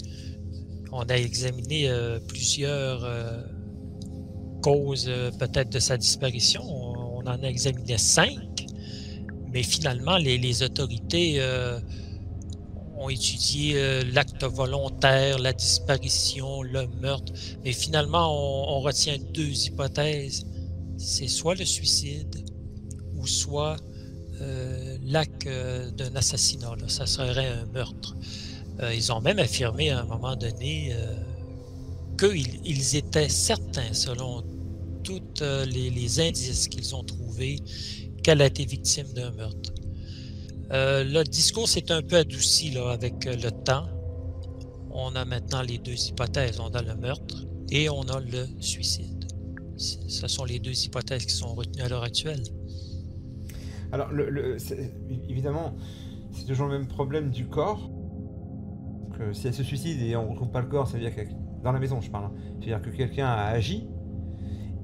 On a examiné plusieurs causes peut-être de sa disparition. On en a examiné 5, mais finalement, les autorités ont étudié l'acte volontaire, la disparition, le meurtre. Mais finalement, on retient 2 hypothèses. C'est soit le suicide ou soit l'acte d'un assassinat. Là. Ça serait un meurtre. Ils ont même affirmé à un moment donné qu'ils étaient certains, selon tous les indices qu'ils ont trouvés, qu'elle a été victime d'un meurtre. Le discours s'est un peu adouci là, avec le temps. On a maintenant les 2 hypothèses. On a le meurtre et on a le suicide. Ce sont les 2 hypothèses qui sont retenues à l'heure actuelle. Alors, évidemment, c'est toujours le même problème du corps. Que si elle se suicide et on ne retrouve pas le corps, ça veut dire que, dans la maison, je parle, c'est-à-dire que quelqu'un a agi.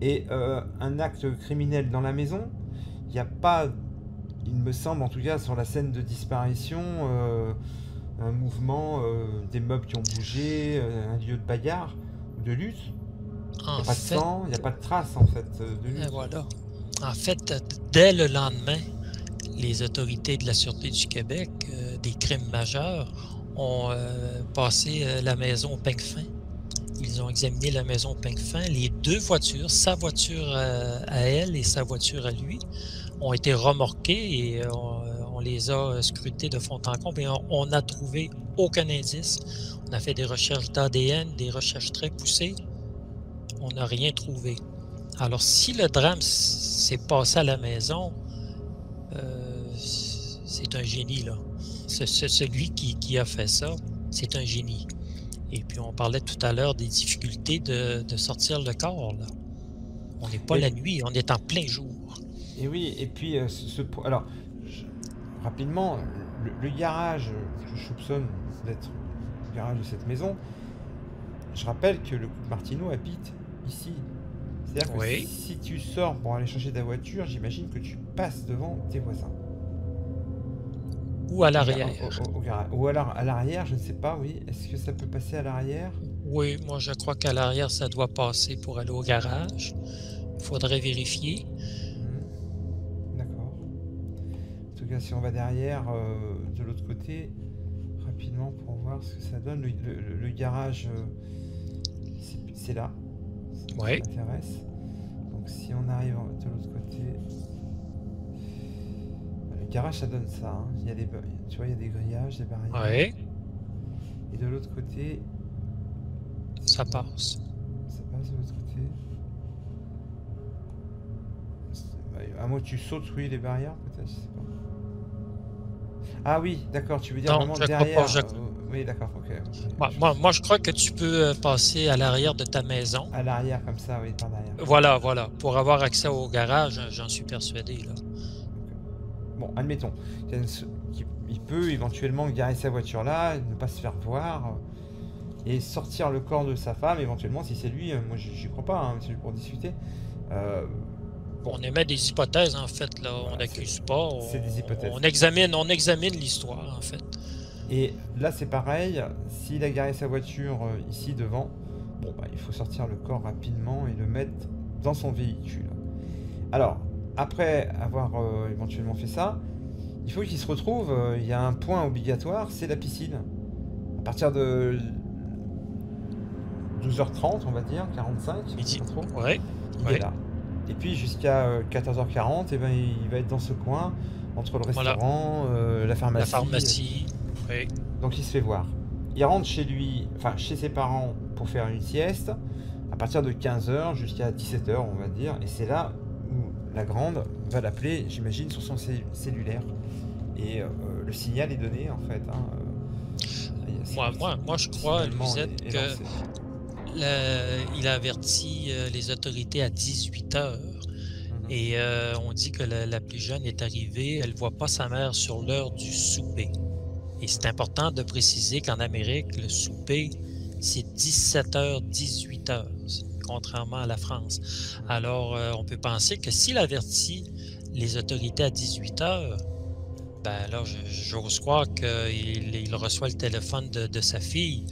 Et un acte criminel dans la maison, il n'y a pas, il me semble en tout cas, sur la scène de disparition, un mouvement, des meubles qui ont bougé, un lieu de bagarre ou de lutte. Il n'y a pas de sang, il n'y a pas de traces en fait de lutte. Voilà. En fait, dès le lendemain, les autorités de la Sûreté du Québec, des crimes majeurs, ont passé la maison au peigne fin. Ils ont examiné la maison au peigne fin. Les 2 voitures, sa voiture à elle et sa voiture à lui, ont été remorquées et on les a scrutées de fond en comble et on n'a trouvé aucun indice. On a fait des recherches d'ADN, des recherches très poussées. On n'a rien trouvé. Alors, si le drame s'est passé à la maison, c'est un génie, là. Celui qui a fait ça, c'est un génie. Et puis, on parlait tout à l'heure des difficultés de sortir le corps, là. On n'est pas la nuit, on est en plein jour. Et oui, et puis, alors, rapidement, le garage, je soupçonne d'être le garage de cette maison, je rappelle que le couple Martineau habite ici. C'est-à-dire que si tu sors pour aller chercher ta voiture, j'imagine que tu passes devant tes voisins. Ou à l'arrière. Ou alors à l'arrière, je ne sais pas, oui. Est-ce que ça peut passer à l'arrière? Oui, moi je crois qu'à l'arrière, ça doit passer pour aller au garage. Il faudrait vérifier. D'accord. En tout cas, si on va derrière, de l'autre côté, rapidement pour voir ce que ça donne. Le garage, c'est là. Oui. Ça m'intéresse. Donc si on arrive de l'autre côté, le garage ça donne ça. Hein. Il y a tu vois, il y a des grillages, des barrières. Oui. Et de l'autre côté, ça passe. Ça passe de l'autre côté. À moins que tu sautes, oui, les barrières, peut-être, je sais pas. Ah oui, d'accord, tu veux dire Non, vraiment je derrière. crois pas. Oui, d'accord, ok. Moi, je crois que tu peux passer à l'arrière de ta maison. À l'arrière, comme ça, oui, par derrière. Voilà. Pour avoir accès au garage, j'en suis persuadé, là. Bon, admettons. Il peut éventuellement garer sa voiture là, ne pas se faire voir, et sortir le corps de sa femme, éventuellement, si c'est lui. Moi, j'y crois pas, hein, c'est juste pour discuter. Bon, On émet des hypothèses, en fait, là. On voilà, n'accuse pas. c'est des hypothèses. On examine l'histoire, en fait. Et là, c'est pareil. S'il a garé sa voiture ici devant, bon, bah, il faut sortir le corps rapidement et le mettre dans son véhicule. Alors, après avoir éventuellement fait ça, il faut qu'il se retrouve. Il y a un point obligatoire, c'est la piscine. À partir de 12h30, on va dire, 45, Midi. pas trop, Ouais. il est là. Et puis jusqu'à 14h40, eh ben, il va être dans ce coin, entre le Voilà. restaurant, la pharmacie. La pharmacie. Oui. Donc il se fait voir. Il rentre chez lui, enfin chez ses parents pour faire une sieste, à partir de 15h jusqu'à 17h, on va dire. Et c'est là où la grande va l'appeler, j'imagine, sur son cellulaire. Et le signal est donné, en fait. Moi, je crois, Louisette, est que lancé. il a averti les autorités à 18h. Et on dit que la plus jeune est arrivée, elle ne voit pas sa mère sur l'heure du souper. Et c'est important de préciser qu'en Amérique, le souper, c'est 17h, 18h, contrairement à la France. Alors, on peut penser que s'il avertit les autorités à 18h, ben là, j'ose croire qu'il reçoit le téléphone de sa fille.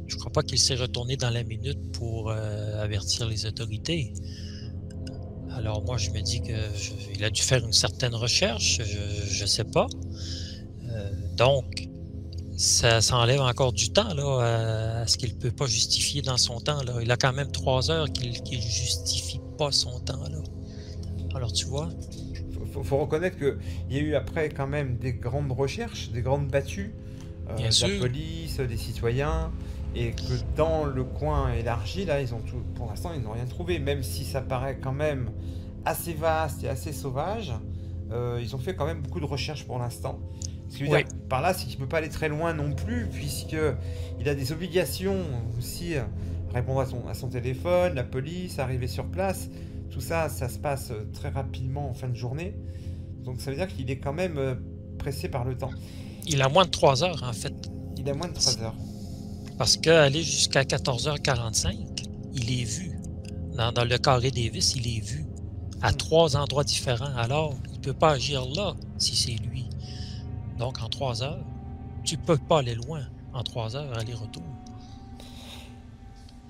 Je ne crois pas qu'il s'est retourné dans la minute pour avertir les autorités. Alors moi, je me dis qu'il a dû faire une certaine recherche, je ne sais pas. Donc, ça enlève encore du temps là, à ce qu'il ne peut pas justifier dans son temps. Là. Il a quand même 3 heures qu'il ne justifie pas son temps. Là. Alors tu vois? Faut reconnaître qu'il y a eu après quand même des grandes recherches, des grandes battues Bien de sûr. la police, des citoyens, et que dans le coin élargi, là, ils ont tout, pour l'instant, ils n'ont rien trouvé, même si ça paraît quand même assez vaste et assez sauvage. Ils ont fait quand même beaucoup de recherches pour l'instant. Ce que je veux dire par là, c'est qu'il ne peut pas aller très loin non plus, puisqu'il a des obligations aussi, répondre à son téléphone, la police, arriver sur place. Tout ça, ça se passe très rapidement en fin de journée. Donc ça veut dire qu'il est quand même pressé par le temps. Il a moins de 3 heures, en fait. Il a moins de 3 heures. Parce qu'aller jusqu'à 14h45, il est vu. Dans le carré Davis, il est vu à 3 endroits différents. Alors, il ne peut pas agir là si c'est lui. Donc, en 3 heures, tu ne peux pas aller loin. En 3 heures, aller-retour.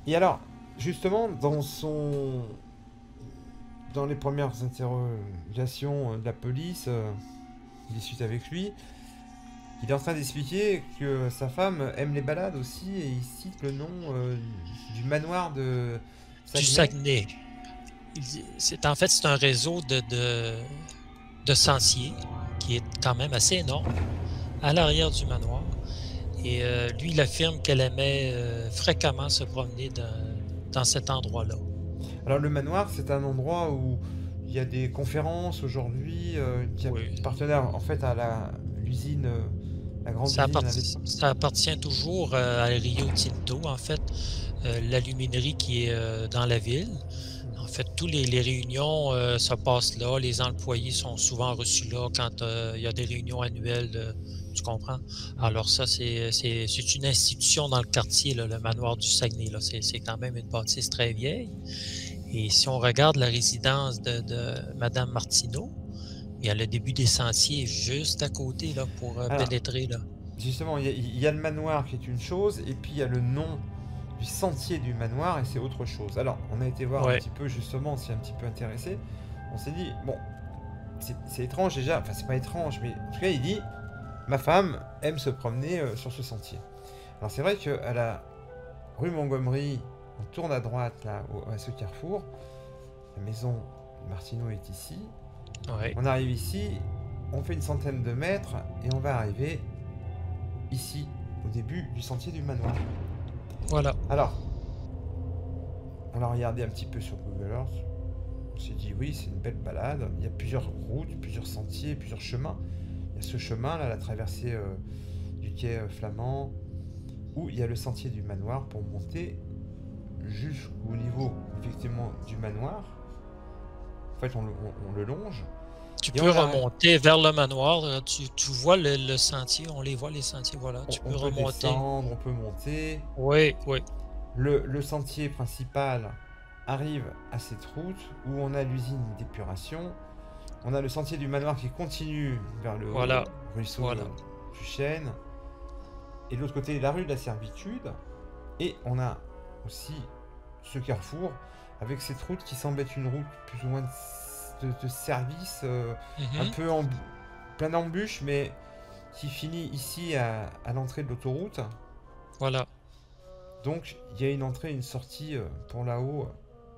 Et alors, justement, dans les premières interrogations de la police, il discute avec lui. Il est en train d'expliquer que sa femme aime les balades aussi, et il cite le nom du manoir de Saguenay. Du Saguenay. C'est un réseau de sentiers qui est quand même assez énorme à l'arrière du manoir. Et lui, il affirme qu'elle aimait fréquemment se promener dans cet endroit-là. Alors le manoir, c'est un endroit où il y a des conférences aujourd'hui, qui partenaire en fait à l'usine, la grande usine. Ça appartient toujours à Rio Tinto, en fait, l'aluminerie qui est dans la ville. En fait, toutes les réunions se passent là. Les employés sont souvent reçus là quand il y a des réunions annuelles. Tu comprends? Alors ça, c'est une institution dans le quartier, là, le manoir du Saguenay. C'est quand même une bâtisse très vieille. Et si on regarde la résidence de Mme Martineau, il y a le début des sentiers juste à côté là, pour pénétrer. Là. Justement, il y a le manoir qui est une chose, et puis il y a le nom du sentier du manoir, et c'est autre chose. Alors, on a été voir un petit peu, justement, on s'y est un petit peu intéressé. On s'est dit, bon, c'est étrange déjà, enfin c'est pas étrange, mais en tout cas il dit, ma femme aime se promener sur ce sentier. Alors c'est vrai qu'à la rue Montgomery, on tourne à droite là, à ce carrefour, la maison de Martineau est ici. On arrive ici, on fait une centaine de mètres, et on va arriver ici, au début du sentier du manoir. Voilà. Alors, on l'a regardé un petit peu sur Google Earth. On s'est dit, oui, c'est une belle balade. Il y a plusieurs routes, plusieurs sentiers, plusieurs chemins. Il y a ce chemin là, la traversée du quai Flamand. où il y a le sentier du manoir pour monter jusqu'au niveau effectivement du manoir. En fait, on le longe. Tu Et peux on arrive. remonter vers le manoir. Tu vois le sentier. On les voit, les sentiers. Voilà. Tu On peux peut remonter. descendre, on peut monter. Oui, oui. Le sentier principal arrive à cette route où on a l'usine d'épuration. On a le sentier du manoir qui continue vers le haut, Voilà. ruisseau Voilà. du Chêne. Et de l'autre côté, la rue de la Servitude. Et on a aussi ce carrefour avec cette route qui semble être une route plus ou moins de service, un Mhm. peu plein d'embûches, mais qui finit ici à l'entrée de l'autoroute. Voilà. Donc il y a une entrée et une sortie pour là-haut,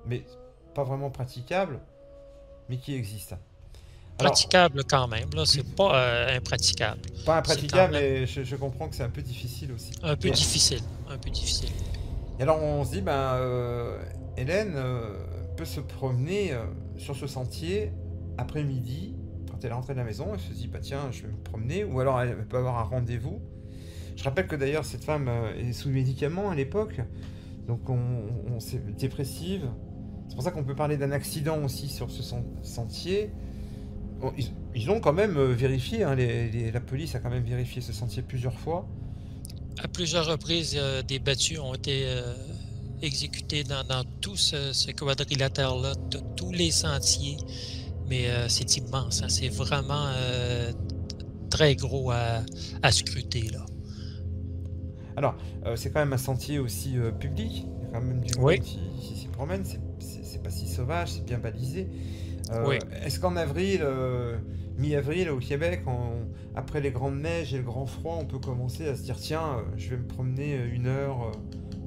mais pas vraiment praticable, mais qui existe. Alors, Praticable quand même. Là, c'est pas impraticable. pas C'est quand impraticable, même mais je comprends que c'est un peu difficile aussi. un peu Mais, difficile. Un peu difficile. et alors on se dit, ben, Hélène peut se promener sur ce sentier après-midi, quand elle est rentrée de la maison, elle se dit, bah tiens, je vais me promener, ou alors elle peut avoir un rendez-vous. Je rappelle que d'ailleurs cette femme est sous médicaments à l'époque, donc c'est dépressive. C'est pour ça qu'on peut parler d'un accident aussi sur ce sentier. Bon, ils ont quand même vérifié, hein, la police a quand même vérifié ce sentier plusieurs fois. À plusieurs reprises, des battues ont été exécutées dans tout ce quadrilatère-là, tous les sentiers. Mais c'est immense. Hein, c'est vraiment très gros à scruter, là. Alors, c'est quand même un sentier aussi public. Il y a quand même du Oui, monde qui s'y promène. C'est pas si sauvage, c'est bien balisé. oui. Est-ce qu'en avril, mi-avril au Québec, après les grandes neiges et le grand froid, on peut commencer à se dire tiens, je vais me promener une heure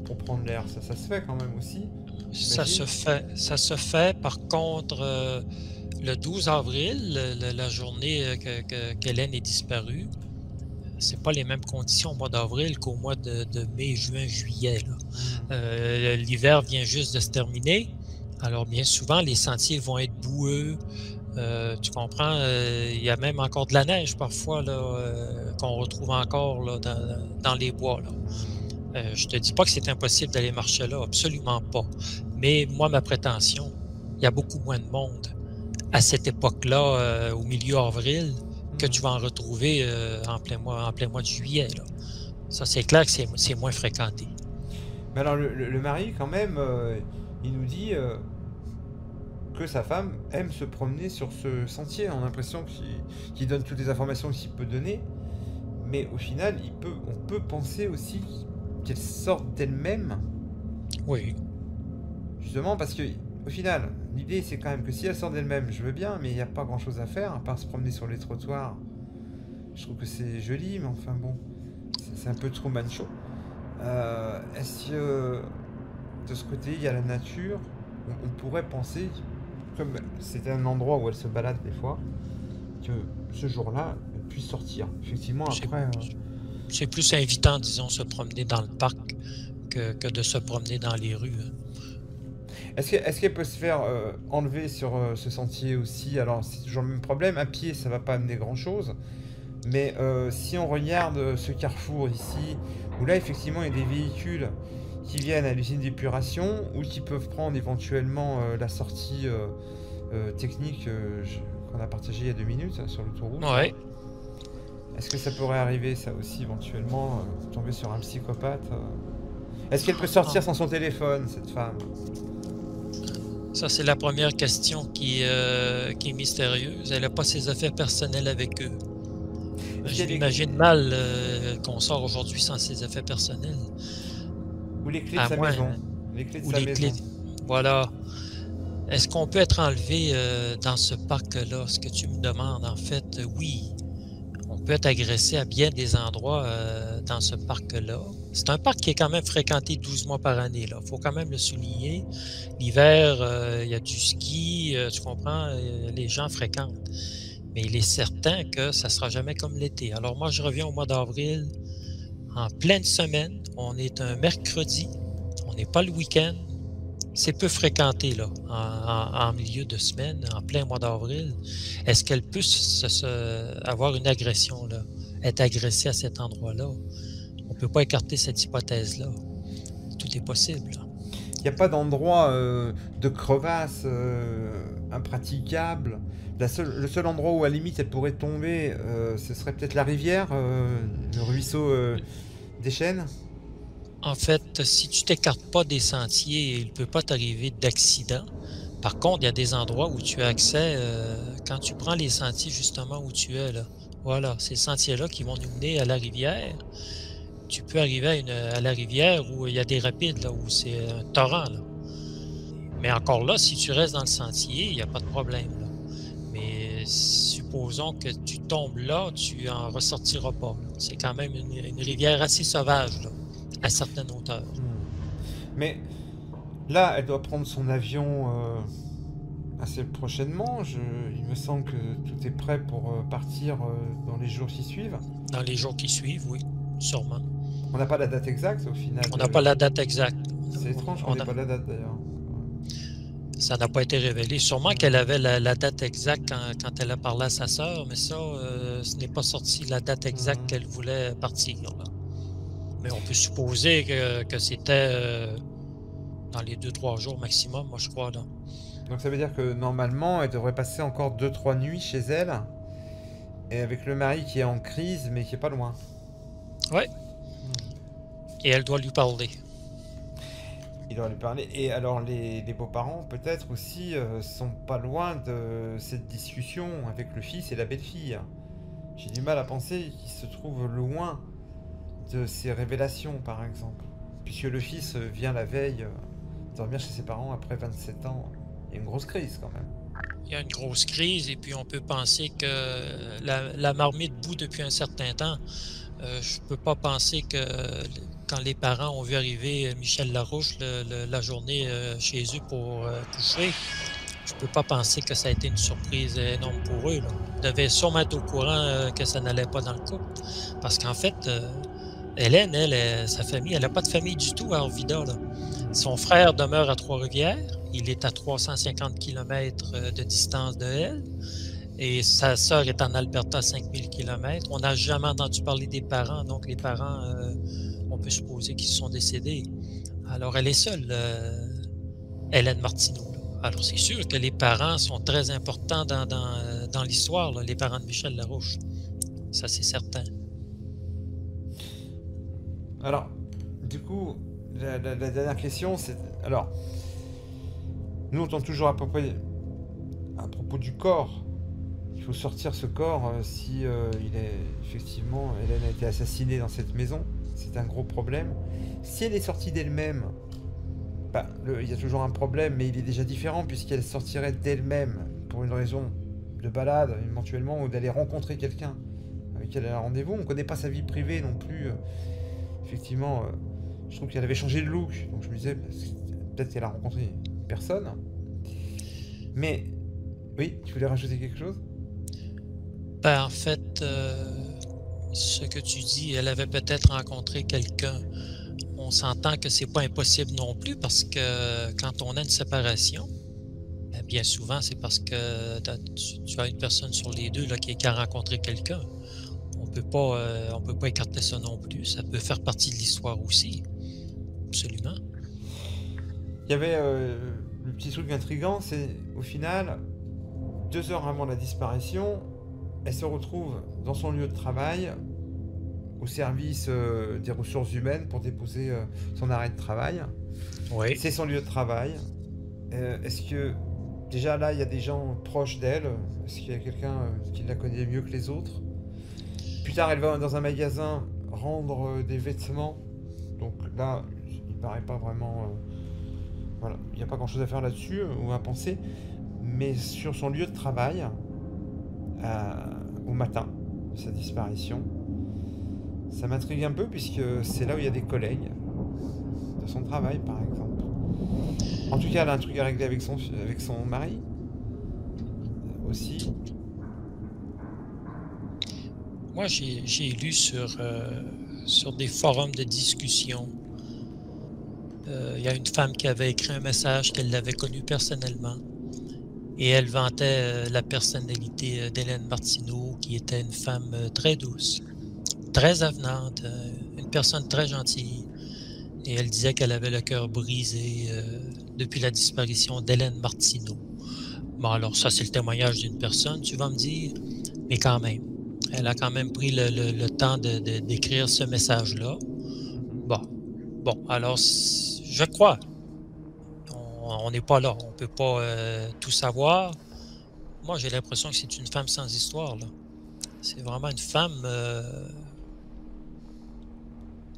pour prendre l'air. Ça se fait quand même aussi, Ça se j'imagine. fait. Ça se fait. Par contre, le 12 avril, la journée qu'Hélène est disparue, c'est pas les mêmes conditions au mois d'avril qu'au mois de mai, juin, juillet, là. L'hiver vient juste de se terminer. Alors, bien souvent, les sentiers vont être boueux. Tu comprends? Il y a même encore de la neige parfois là, qu'on retrouve encore là, dans les bois. Là. Je te dis pas que c'est impossible d'aller marcher là, absolument pas. Mais moi, ma prétention, il y a beaucoup moins de monde à cette époque-là, au milieu avril, que tu vas en retrouver en plein mois de juillet. Là. Ça, c'est clair que c'est moins fréquenté. Mais alors le mari, quand même, il nous dit que sa femme aime se promener sur ce sentier. On a l'impression qu'il donne toutes les informations qu'il peut donner. Mais au final, on peut penser aussi qu'elle sorte d'elle-même. Oui, Justement parce que au final, l'idée c'est quand même que si elle sort d'elle-même, je veux bien, mais il n'y a pas grand-chose à faire à part se promener sur les trottoirs. Je trouve que c'est joli, mais enfin bon, c'est un peu trop manchot. Est-ce que de ce côté, il y a la nature? On pourrait penser, comme c'est un endroit où elle se balade des fois, que ce jour-là, elle puisse sortir. Effectivement, c'est après, c'est plus invitant, disons, se promener dans le parc que de se promener dans les rues. Hein. est-ce qu'elle peut se faire enlever sur ce sentier aussi? Alors, c'est toujours le même problème. À pied, ça va pas amener grand-chose. Mais si on regarde ce carrefour ici, où là, effectivement, il y a des véhicules qui viennent à l'usine d'épuration ou qui peuvent prendre éventuellement la sortie technique qu'on a partagée il y a 2 minutes sur l'autoroute, là. Ouais, Est-ce que ça pourrait arriver, ça aussi, éventuellement, tomber sur un psychopathe Est-ce qu'elle peut sortir sans son téléphone, cette femme? ça c'est la première question qui est mystérieuse. Elle n'a pas ses affaires personnelles avec eux. Est-ce Je qu'il y a m'imagine mal qu'on sort aujourd'hui sans ses affaires personnelles. ou les clés de À sa moins, maison? Les clés de ou sa les clés. maison. Voilà. Est-ce qu'on peut être enlevé dans ce parc-là? Ce que tu me demandes, en fait, oui. On peut être agressé à bien des endroits dans ce parc-là. C'est un parc qui est quand même fréquenté 12 mois par année. Il faut quand même le souligner. L'hiver, il y a du ski, tu comprends, les gens fréquentent. Mais il est certain que ça ne sera jamais comme l'été. Alors moi, je reviens au mois d'avril, en pleine semaine. On est un mercredi. On n'est pas le week-end. C'est peu fréquenté là, en milieu de semaine, en plein mois d'avril. Est-ce qu'elle peut avoir une agression là, être agressée à cet endroit-là? on ne peut pas écarter cette hypothèse-là. Tout est possible. Il n'y a pas d'endroit de crevasse impraticable. Le seul endroit où à la limite elle pourrait tomber, ce serait peut-être la rivière, le ruisseau des Chênes. En fait, si tu t'écartes pas des sentiers, il ne peut pas t'arriver d'accident. Par contre, il y a des endroits où tu as accès, quand tu prends les sentiers justement où tu es, là. Voilà, ces sentiers-là qui vont nous mener à la rivière. Tu peux arriver à la rivière où il y a des rapides, là, où c'est un torrent, là. Mais encore là, si tu restes dans le sentier, il n'y a pas de problème, là. Mais supposons que tu tombes là, tu en ressortiras pas, là. C'est quand même une rivière assez sauvage, là, à certaines hauteurs. Mais là, elle doit prendre son avion assez prochainement. Il me semble que tout est prêt pour partir dans les jours qui suivent. Dans les jours qui suivent, oui, sûrement. On n'a pas la date exacte au final. On n'a pas la date exacte. C'est étrange qu'on n'ait pas la date d'ailleurs. Ça n'a pas été révélé. Sûrement qu'elle avait la date exacte quand elle a parlé à sa sœur, mais ça, ce n'est pas sorti la date exacte qu'elle voulait partir, là. Mais on peut supposer que c'était dans les 2-3 jours maximum, moi je crois, là. Donc ça veut dire que normalement, elle devrait passer encore 2-3 nuits chez elle, et avec le mari qui est en crise, mais qui est pas loin. Ouais. Et elle doit lui parler. Il doit lui parler. Et alors les beaux-parents, peut-être aussi, sont pas loin de cette discussion avec le fils et la belle-fille. J'ai du mal à penser qu'ils se trouvent loin de ces révélations, par exemple. Puisque le fils vient la veille dormir chez ses parents après 27 ans. Il y a une grosse crise quand même. Il y a une grosse crise et puis on peut penser que la marmite bout depuis un certain temps. Je peux pas penser que quand les parents ont vu arriver Michel Larouche la journée chez eux pour coucher, je peux pas penser que ça a été une surprise énorme pour eux, là. Ils devaient sûrement être au courant que ça n'allait pas dans le couple. Parce qu'en fait, Hélène, sa famille, elle n'a pas de famille du tout à Arvida, là. Son frère demeure à Trois-Rivières. Il est à 350 km de distance de elle. Et sa sœur est en Alberta à 5000 km. On n'a jamais entendu parler des parents. Donc, les parents, on peut supposer qu'ils sont décédés. Alors, elle est seule, Hélène Martineau, là. Alors, c'est sûr que les parents sont très importants dans l'histoire, là, les parents de Michel Larouche. Ça, c'est certain. Alors, du coup, la dernière question, c'est... Alors, nous, on tente toujours à propos du corps. Il faut sortir ce corps si il est effectivement Hélène a été assassinée dans cette maison. C'est un gros problème. Si elle est sortie d'elle-même, il y a toujours un problème, mais il est déjà différent puisqu'elle sortirait d'elle-même pour une raison de balade éventuellement ou d'aller rencontrer quelqu'un avec qui elle a un rendez-vous. On ne connaît pas sa vie privée non plus. Effectivement, je trouve qu'elle avait changé de look, donc je me disais peut-être qu'elle a rencontré personne. Mais oui, tu voulais rajouter quelque chose? En fait, ce que tu dis, elle avait peut-être rencontré quelqu'un. On s'entend que c'est pas impossible non plus parce que quand on a une séparation, bien souvent, c'est parce que tu as une personne sur les deux là, qui a rencontré quelqu'un. On peut pas écarter ça non plus. Ça peut faire partie de l'histoire aussi. Absolument. Il y avait le petit truc intriguant, c'est au final, 2 heures avant la disparition, elle se retrouve dans son lieu de travail, au service des ressources humaines pour déposer son arrêt de travail. Oui. C'est son lieu de travail. Est-ce que déjà là, il y a des gens proches d'elle? Est-ce qu'il y a quelqu'un qui la connaît mieux que les autres? Plus tard, elle va dans un magasin rendre des vêtements. Donc là, il paraît pas vraiment... voilà, il n'y a pas grand-chose à faire là-dessus ou à penser. Mais sur son lieu de travail, au matin de sa disparition, ça m'intrigue un peu puisque c'est là où il y a des collègues de son travail, par exemple. En tout cas, elle a un truc à régler avec son mari aussi. Moi, j'ai lu sur des forums de discussion. Il y a une femme qui avait écrit un message qu'elle l'avait connu personnellement. Et elle vantait la personnalité d'Hélène Martineau, qui était une femme très douce, très avenante, une personne très gentille et elle disait qu'elle avait le cœur brisé, depuis la disparition d'Hélène Martineau. Bon, alors ça, c'est le témoignage d'une personne, tu vas me dire, mais quand même, elle a quand même pris le temps d'écrire ce message-là. Bon, bon, alors je crois, on n'est pas là, on peut pas, tout savoir. Moi, j'ai l'impression que c'est une femme sans histoire, là. C'est vraiment une femme,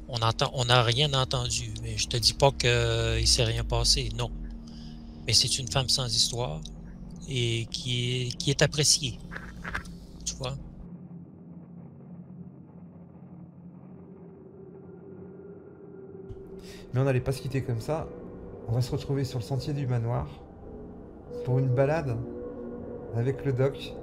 on n'a rien entendu, mais je te dis pas qu'il s'est rien passé, non. Mais c'est une femme sans histoire et qui est appréciée, tu vois? Mais on n'allait pas se quitter comme ça. On va se retrouver sur le sentier du manoir pour une balade avec le doc.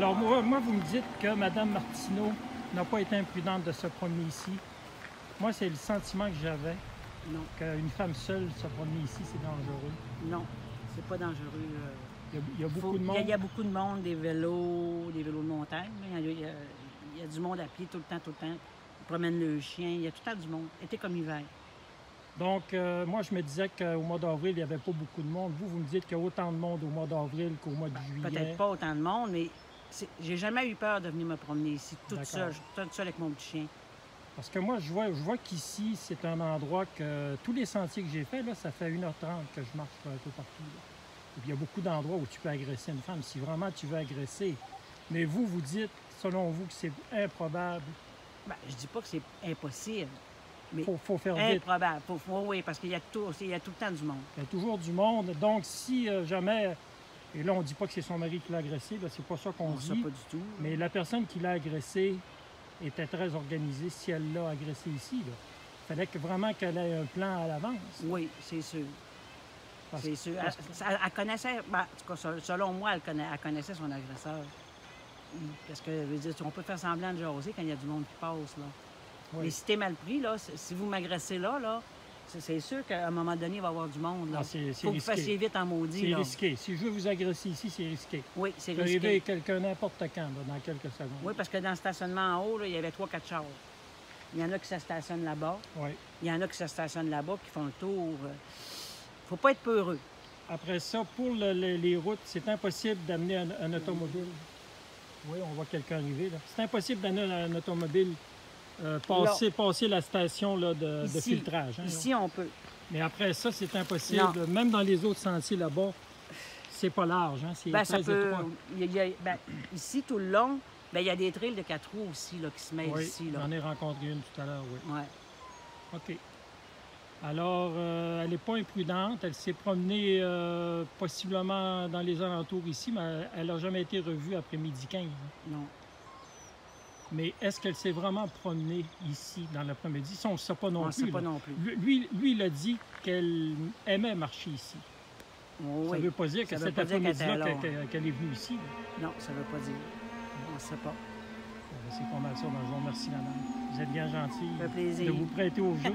Alors, moi, vous me dites que Mme Martineau n'a pas été imprudente de se promener ici. Moi, c'est le sentiment que j'avais, Non, qu'une femme seule se promener ici, c'est dangereux. non, c'est pas dangereux. Il y a beaucoup de monde. Il y a beaucoup de monde, des vélos de montagne. Là. Il y a du monde à pied tout le temps, tout le temps. Ils promènent le chien, il y a tout le temps du monde, été comme hiver. Donc, moi, je me disais qu'au mois d'avril, il n'y avait pas beaucoup de monde. Vous me dites qu'il y a autant de monde au mois d'avril qu'au mois de juillet. Peut-être pas autant de monde, mais j'ai jamais eu peur de venir me promener ici, toute seule avec mon petit chien. Parce que moi, je vois qu'ici, c'est un endroit que tous les sentiers que j'ai faits, là, ça fait 1h30 que je marche un peu partout. Là. Et puis, il y a beaucoup d'endroits où tu peux agresser une femme, si vraiment tu veux agresser. Mais vous dites, selon vous, que c'est improbable. Ben, je dis pas que c'est impossible, mais faut faire vite. Improbable. Oui, parce qu'il y a tout le temps du monde. Il y a toujours du monde. Donc, si jamais... Et là, on ne dit pas que c'est son mari qui l'a agressé, c'est pas ça qu'on dit. Ça, pas du tout. Mais la personne qui l'a agressé était très organisée si elle l'a agressé ici. Il fallait vraiment qu'elle ait un plan à l'avance. Oui, c'est sûr. C'est sûr. Elle connaissait, en tout cas, selon moi, elle connaissait son agresseur. Parce que, je veux dire, on peut faire semblant de jaser quand il y a du monde qui passe, là. Oui. Mais si t'es mal pris, là, si vous m'agressez là, c'est sûr qu'à un moment donné, il va y avoir du monde, là. C'est faut que vous fassiez vite en maudit, C'est risqué. Si je veux vous agresser ici, c'est risqué. Oui, c'est risqué. Il peut arriver quelqu'un n'importe quand, là, dans quelques secondes. Oui, parce que dans le stationnement en haut, là, il y avait 3-4 chars. Il y en a qui se stationnent là-bas. Oui. Il y en a qui se stationnent là-bas, qui font le tour. Faut pas être peureux. Après ça, pour les routes, c'est impossible d'amener un automobile. Oui, on voit quelqu'un arriver, là. C'est impossible d'amener un automobile passer la station là, de filtrage. Hein, ici, là. On peut. Mais après ça, c'est impossible. Non. Même dans les autres sentiers là-bas, c'est pas large. Hein, c'est très étroit. Ici, tout le long, il y a des trails de 4 roues aussi là, qui se mettent ici. J'en ai rencontré une tout à l'heure, oui. Ouais. OK. Alors, elle n'est pas imprudente. Elle s'est promenée possiblement dans les alentours ici, mais elle n'a jamais été revue après midi 15. Non. Mais est-ce qu'elle s'est vraiment promenée ici dans l'après-midi? Ça, on ne sait pas non plus. On ne sait pas non plus. Lui, il a dit qu'elle aimait marcher ici. Oui. Ça ne veut pas dire que cet après-midi-là qu'elle est venue ici. Là. Non, ça ne veut pas dire. On ne sait pas. C'est pas mal ça. Je vous remercie, madame. Vous êtes bien gentille ça fait plaisir. de vous prêter au jeu.